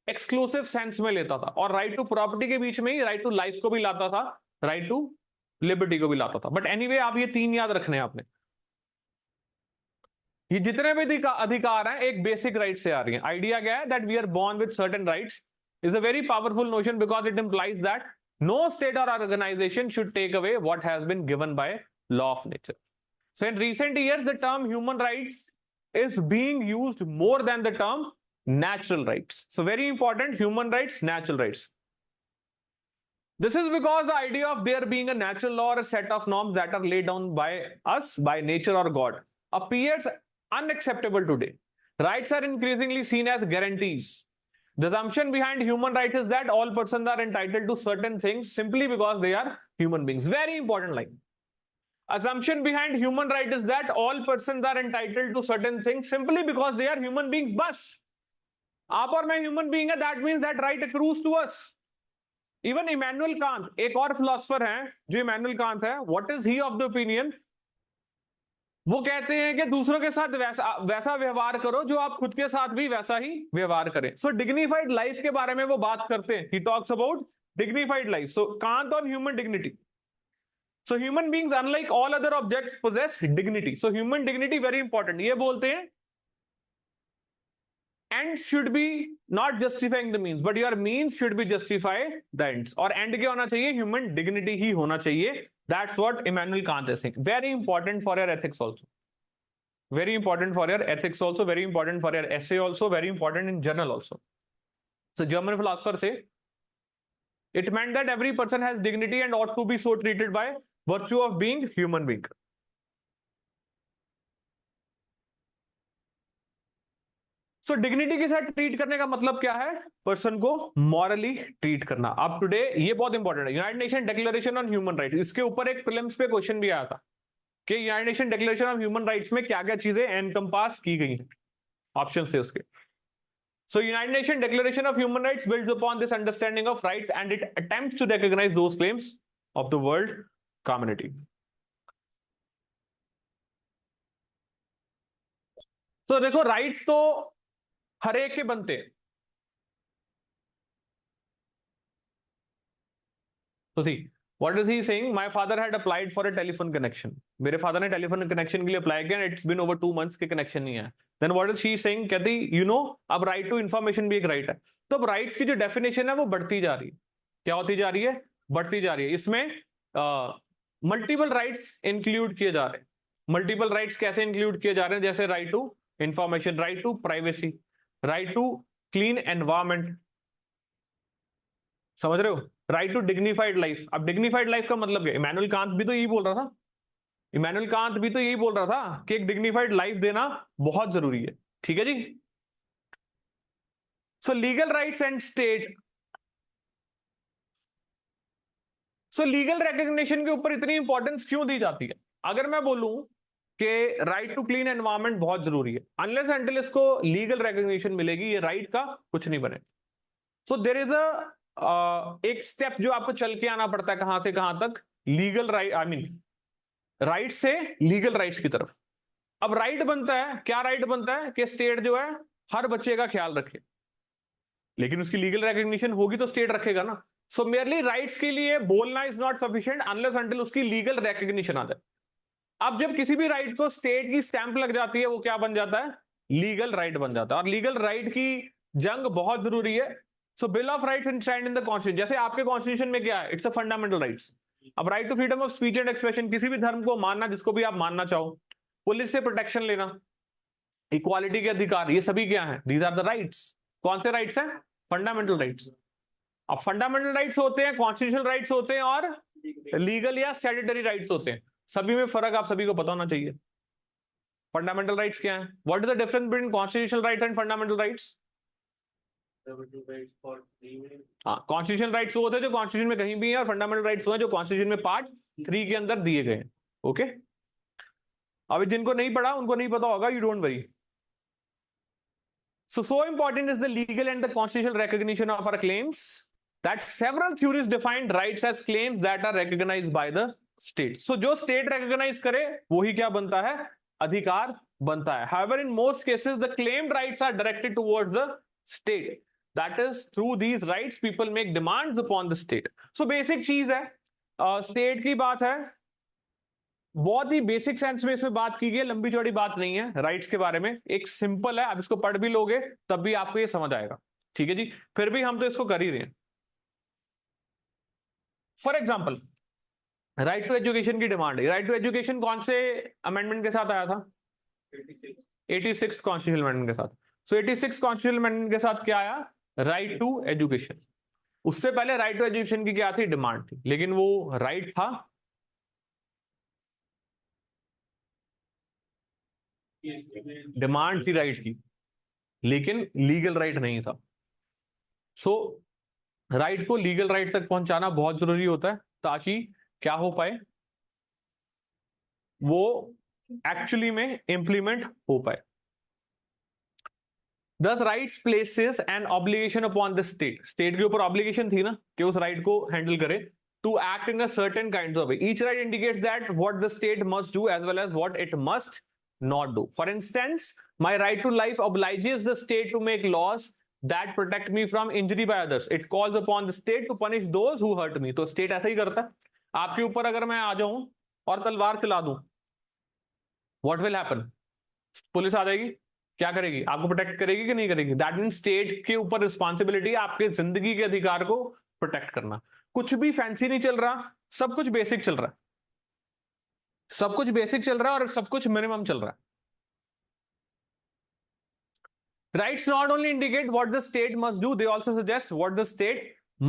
एक्सक्लूसिव सेंस में लेता था, और राइट टू प्रॉपर्टी के बीच में ही राइट टू लाइफ को भी लाता था, राइट टू लिबर्टी को भी लाता था। बट एनीवे आप ये तीन याद रखने हैं आपने। ये जितने भी अधिकार हैं एक बेसिक राइट से आ रही हैं। आइडिया क्या है? That we are born with certain rights is a very powerful notion because it implies that no state और organisation should take away what has been given by law of nature. So in recent years the term human rights is being used more than the term natural rights. So very important, human rights, natural rights. This is because the idea of there being a natural law or a set of norms that are laid down by us, by nature or God, appears unacceptable today. Rights are increasingly seen as guarantees The assumption behind human rights is that all persons are entitled to certain things simply because they are human beings. Very important line. Assumption behind human right is that all persons are entitled to certain things simply because they are human beings. बस आप और मैं human being है, that means that right accrues to us. Even Immanuel Kant, एक और philosopher है जो Immanuel Kant है, what is he of the opinion? वो कहते हैं कि दूसरों के साथ वैसा व्यवहार करो जो आप खुद के साथ भी वैसा ही व्यवहार करें. सो डिग्निफाइड लाइफ के बारे में वो बात करते हैं. He talks about dignified life. So Kant on human dignity. So human beings unlike all other objects possess dignity. So human dignity very important. ये बोलते हैं ends should be not justifying the means, but your means should be justify the ends. और end क्या होना चाहिए? Human dignity ही होना चाहिए. That's what Immanuel Kant is saying. Very important for your ethics also. Very important for your ethics also. Very important for your essay also. Very important in journal also. So German philosopher say, it meant that every person has dignity and ought to be so treated by virtue of being human being. So dignity के साथ treat करने का मतलब क्या है? Person को morally treat करना. अब टुडे ये बहुत इंपॉर्टेंट है, United Nation declaration on human rights. इसके ऊपर एक प्रीलिम्स पे क्वेश्चन भी आया था कि United Nation Declaration of Human rights में क्या क्या चीजें एनकम्पास की गई हैं. ऑप्शन से उसके. So United Nation Declaration of Human Rights builds upon this understanding of rights and it attempts to recognise those claims of the world community. तो देखो, राइट्स तो हर एक के बनते हैं. तो see what is he saying? My father had applied for a telephone connection. मेरे father ने टेलीफोन कनेक्शन के लिए अप्लाई किया. इट्स बीन ओवर 2 months के कनेक्शन नहीं है. Then what is she saying? कहती यू नो, अब राइट टू इंफॉर्मेशन भी एक राइट है. तो अब राइट्स की जो डेफिनेशन है वो बढ़ती जा रही है. क्या होती जा रही है? बढ़ती जा रही है. इसमें मल्टीपल राइट्स इंक्लूड किए जा रहे हैं. मल्टीपल राइट्स कैसे इंक्लूड किए जा रहे हैं? जैसे right to information, right to privacy, right to clean environment. समझ रहे हो? Right to dignified life. अब डिग्निफाइड लाइफ का मतलब क्या? इमैनुअल कांत भी तो यही बोल रहा था. इमैनुअल कांत भी तो यही बोल रहा था कि एक डिग्निफाइड लाइफ देना बहुत जरूरी है. ठीक है जी. So legal rights and state. So legal recognition के ऊपर इतनी इंपॉर्टेंस क्यों दी जाती है? अगर मैं बोलूं कि राइट टू क्लीन एनवायरमेंट बहुत जरूरी है, अनलेस अनटिल इसको लीगल रिकॉग्निशन मिलेगी ये राइट का कुछ नहीं बने. सो देयर इज एक स्टेप जो आपको चल के आना पड़ता है. कहां से कहां तक? Legal right, I mean right से लीगल राइट्स की तरफ. अब राइट बनता है, क्या राइट बनता है? कि स्टेट जो है हर बच्चे का ख्याल रखे. लेकिन उसकी लीगल रिकॉग्निशन होगी तो स्टेट रखेगा ना. सो मेयरली राइट्स के लिए बोलना is not sufficient unless until उसकी लीगल रिकॉग्निशन आ जाए. अब जब किसी भी राइट को स्टेट की स्टैंप लग जाती है वो क्या बन जाता है? लीगल राइट बन जाता है. और लीगल राइट की जंग बहुत जरूरी है. So bill of rights and in the constitution. जैसे आपके कॉन्स्टिट्यूशन में क्या है? It's a fundamental rights. अब right to freedom of speech and expression, किसी भी धर्म को मानना, जिसको भी आप मानना चाहो. पुलिस से प्रोटेक्शन लेना, इक्वालिटी के अधिकार, ये सभी क्या है? These are the rights. कौन से राइट्स हैं? Fundamental rights. अब फंडामेंटल राइट्स होते हैं, कॉन्स्टिट्यूशनल राइट्स होते हैं और लीगल या स्टैट्यूटरी राइट्स होते हैं. सभी में फर्क आप सभी को पता होना चाहिए. फंडामेंटल राइट्स क्या है? What is the difference between constitutional rights and fundamental rights? Constitutional rights होते हैं जो कॉन्स्टिट्यूशन में कहीं भी है, और फंडामेंटल राइट्स जो कॉन्स्टिट्यूशन में पार्ट 3 के अंदर दिए गए हैं. ओके, अभी जिनको नहीं पढ़ा उनको नहीं पता होगा, you don't worry. So important is the legal and the constitutional recognition of our claims that several theories defined rights as claims that are recognized by the state. So जो state recognize करे वही क्या बनता है? अधिकार बनता है. However, in most cases the claimed rights are directed towards the state. That is, through these rights people make demands upon the state. So basic चीज है, state की बात है, बहुत ही बेसिक सेंस में इसमें बात की गई है, लंबी चौड़ी बात नहीं है. राइट्स के बारे में एक सिंपल है, आप इसको पढ़ भी लोगे तब भी आपको ये समझ आएगा. ठीक है जी. फिर भी हम तो इसको कर ही रहे हैं. For example, right to education की डिमांड है. राइट टू एजुकेशन कौन से अमेंडमेंट के साथ आया था? 86 कॉन्स्टिट्यूशनल अमेंडमेंट के साथ. सो 86 कॉन्स्टिट्यूशनल अमेंडमेंट के साथ क्या आया? Right to education. उससे पहले राइट टू एजुकेशन की क्या थी? डिमांड थी. लेकिन वो राइट था, डिमांड थी राइट की, लेकिन लीगल राइट नहीं था. सो राइट को लीगल राइट तक पहुंचाना बहुत जरूरी होता है ताकि क्या हो पाए, वो एक्चुअली में इंप्लीमेंट हो पाए। दस rights places an obligation upon the state, state के ऊपर ऑब्लिगेशन थी ना कि उस राइट को हैंडल करे, to act in a certain kinds of way. Each right indicates that what the state must do as well as what it must not do. For instance, my right to life obliges the state to make laws that protect me from injury by others. It calls upon the state to punish those who hurt me. तो state ऐसा ही करता है। आपके ऊपर अगर मैं आ जाऊं और तलवार चला दूं, व्हाट विल हैपन? पुलिस आ जाएगी, क्या करेगी? आपको प्रोटेक्ट करेगी कि नहीं करेगी? दैट मीन स्टेट के ऊपर रिस्पॉन्सिबिलिटी आपके जिंदगी के अधिकार को प्रोटेक्ट करना। कुछ भी फैंसी नहीं चल रहा, सब कुछ बेसिक चल रहा है, सब कुछ बेसिक चल रहा है और सब कुछ मिनिमम चल रहा है। Rights not only indicate what the state must do, they also suggest what the state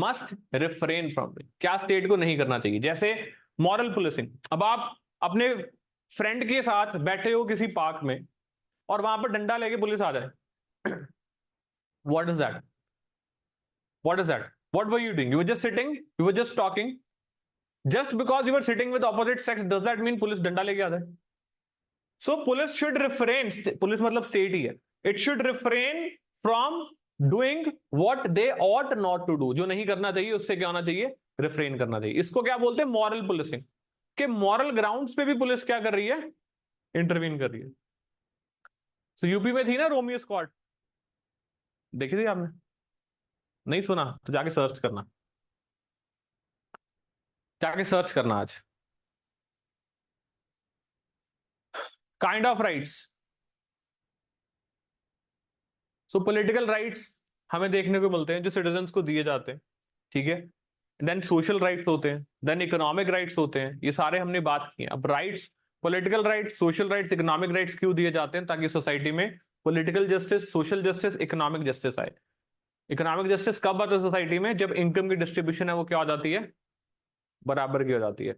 must refrain from. क्या स्टेट को नहीं करना चाहिए। जैसे मॉरल पुलिसिंग। अब आप अपने फ्रेंड के साथ बैठे हो किसी पार्क में और वहां पर डंडा लेके पुलिस आ जाए, what is that? What is that? What were you doing? You were just sitting, you were just talking. Just because you were sitting with opposite sex, does that mean police डंडा लेके आ जाए? So police should refrain, police मतलब state ही है, it should refrain from doing what they ought not to do. जो नहीं करना चाहिए उससे क्या होना चाहिए? रिफ्रेन करना चाहिए। इसको क्या बोलते हैं? Moral policing. कि मॉरल ग्राउंड्स पे भी पुलिस क्या कर रही है? इंटरवीन कर रही है। तो यूपी में थी ना रोमियो स्क्वाड, देखी थी आपने? नहीं सुना तो जाके सर्च करना, जाके सर्च करना आज। Kind of rights. So political rights हमें देखने को मिलते हैं जो सिटीजन्स को दिए जाते हैं, ठीक है। देन सोशल राइट्स होते हैं, देन इकोनॉमिक राइट्स होते हैं, ये सारे हमने बात की। अब rights, political rights, social rights, economic rights क्यों दिए जाते हैं? ताकि सोसाइटी में political justice, social justice, economic justice आए। इकोनॉमिक जस्टिस कब आता है सोसाइटी में? जब इनकम की डिस्ट्रीब्यूशन है वो क्या हो जाती है? बराबर की हो जाती है।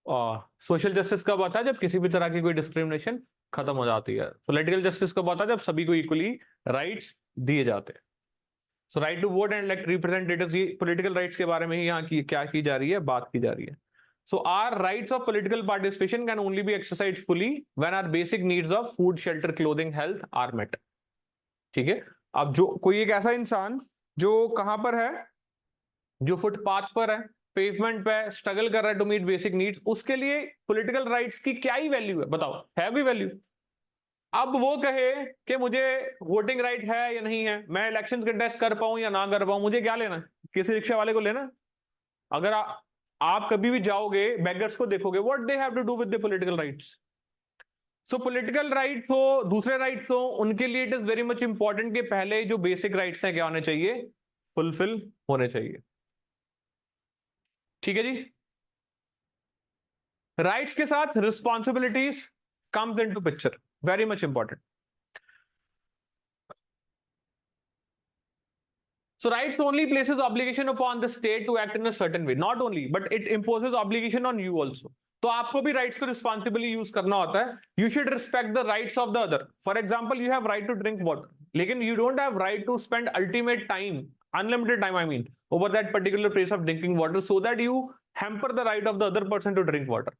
और सोशल जस्टिस कब आता है? जब किसी भी तरह की कोई डिस्क्रिमिनेशन खत्म हो जाती है। पॉलिटिकल जस्टिस कब आता है? जब सभी को इक्वली राइट्स दिए जाते हैं। So right to vote and elect representatives, ये पॉलिटिकल राइट्स के बारे में ही यहाँ की क्या की जा रही है, बात की जा रही है। So our rights of political participation can only be exercise fully when our basic needs of food, shelter, clothing, health are met. ठीक है। अब जो कोई एक ऐसा इंसान जो कहां पर है, जो फुटपाथ पर है, पेवमेंट पे स्ट्रगल कर रहा है टू मीट बेसिक नीड्स, उसके लिए पॉलिटिकल राइट्स की क्या ही वैल्यू है? बताओ, है भी वैल्यू? अब वो कहे कि मुझे वोटिंग राइट है या नहीं है, मैं इलेक्शन कंटेस्ट कर पाऊं या ना कर पाऊं, मुझे क्या लेना? किसी रिक्शा वाले को लेना? अगर आप कभी भी जाओगे बेगर्स को देखोगे, what they have to do with the political rights. So political rights हो, दूसरे राइट्स हो, उनके लिए it is very much important कि पहले जो बेसिक राइट्स हैं क्या होने चाहिए? फुलफिल होने चाहिए। ठीक है जी। राइट्स के साथ responsibilities comes into picture, very much important. So rights only places obligation upon the state to act in a certain way. Not only, but it imposes obligation on you also. तो आपको भी rights को responsibly use करना होता है। You should respect the rights of the other. For example, you have right to drink water, लेकिन you don't have right to spend ultimate time, unlimited time I mean, over that particular place of drinking water, so that you hamper the right of the other person to drink water.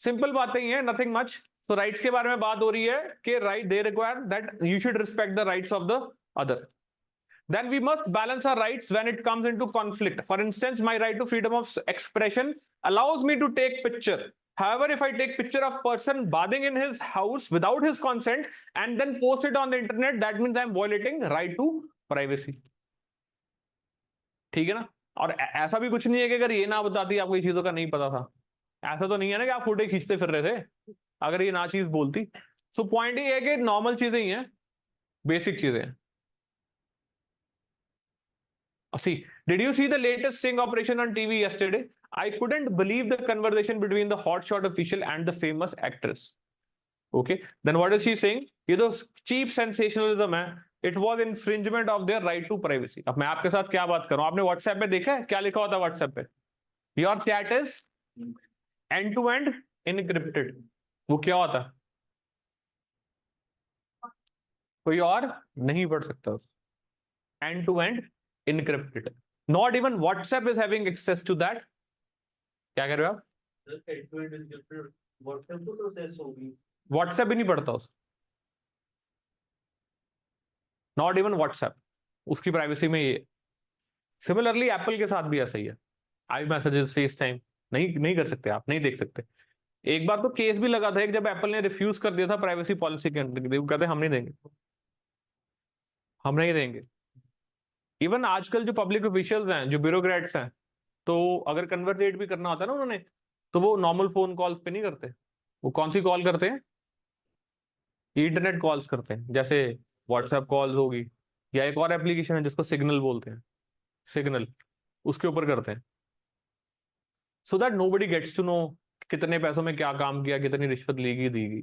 Simple बातें ही है, nothing much. तो rights के बारे में बात हो रही है कि right they require that you should respect the rights of the other. Then we must balance our rights when it comes into conflict. For instance, my right to freedom of expression allows me to take picture. However, if I take picture of person bathing in his house without his consent and then post it on the internet, that means I am violating right to privacy. ठीक है ना? और ऐसा भी कुछ नहीं है कि अगर ये ना बताती आपको ये चीजों का नहीं पता था, ऐसा तो नहीं है ना कि आप फोटो खींचते फिर रहे थे अगर ये ना चीज बोलती। सो पॉइंट ये है कि नॉर्मल चीजें ही हैं, बेसिक चीजें हैं। See, did you see the latest sting operation on TV yesterday? I couldn't believe the conversation between the hotshot official and the famous actress. Okay, then what is she saying? ये तो cheap sensationalism है. It was infringement of their right to privacy. अब मैं आपके साथ क्या बात करूं? आपने WhatsApp पे देखा है क्या लिखा होता है WhatsApp पे? Your chat is end-to-end encrypted. वो क्या होता है? कोई और नहीं पढ़ सकता। end to end encrypted. Not even WhatsApp is having access to that. क्या कह रहे हो आप? WhatsApp भी नहीं पढ़ता उस, नॉट इवन WhatsApp, उसकी प्राइवेसी में ये। सिमिलरली एप्पल के साथ भी ऐसा ही है, आई मैसेजेस फेस टाइम नहीं कर सकते आप, नहीं देख सकते। एक बार तो केस भी लगा था एक, जब एप्पल ने रिफ्यूज कर दिया था प्राइवेसी पॉलिसी के अंदर, वो कहते हम नहीं देंगे, हम नहीं देंगे। इवन आजकल जो पब्लिक ऑफिशियल्स हैं, जो ब्यूरोक्रेट्स हैं, तो अगर कन्वर्सेट भी करना होता है ना उन्होंने, तो वो नॉर्मल फोन कॉल्स पे नहीं करते, वो कौन सी कॉल करते हैं? इंटरनेट कॉल्स करते हैं, जैसे व्हाट्सएप कॉल्स होगी, या एक और एप्लीकेशन है जिसको सिग्नल बोलते हैं, सिग्नल, उसके ऊपर करते हैं, so that nobody gets to know कितने पैसों में क्या काम किया, कितनी रिश्वत ली गई दी गई।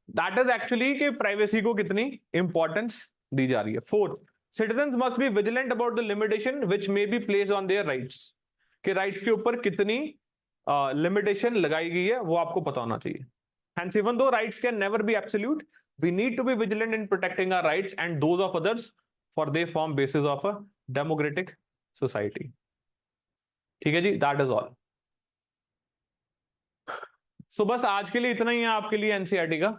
दैट इज एक्चुअली कि प्राइवेसी को कितनी इंपॉर्टेंस दी जा रही है। Fourth, citizens must be vigilant about the limitation which may be placed on their rights, कि राइट्स के ऊपर कितनी लिमिटेशन लगाई गई है वो आपको पता होना चाहिए। Hence, even though rights can never be absolute, we need to be vigilant in protecting our rights and those of others, for they form basis of a democratic society. ठीक है जी, that is all. So बस आज के लिए इतना ही है आपके लिए एनसीईआरटी का।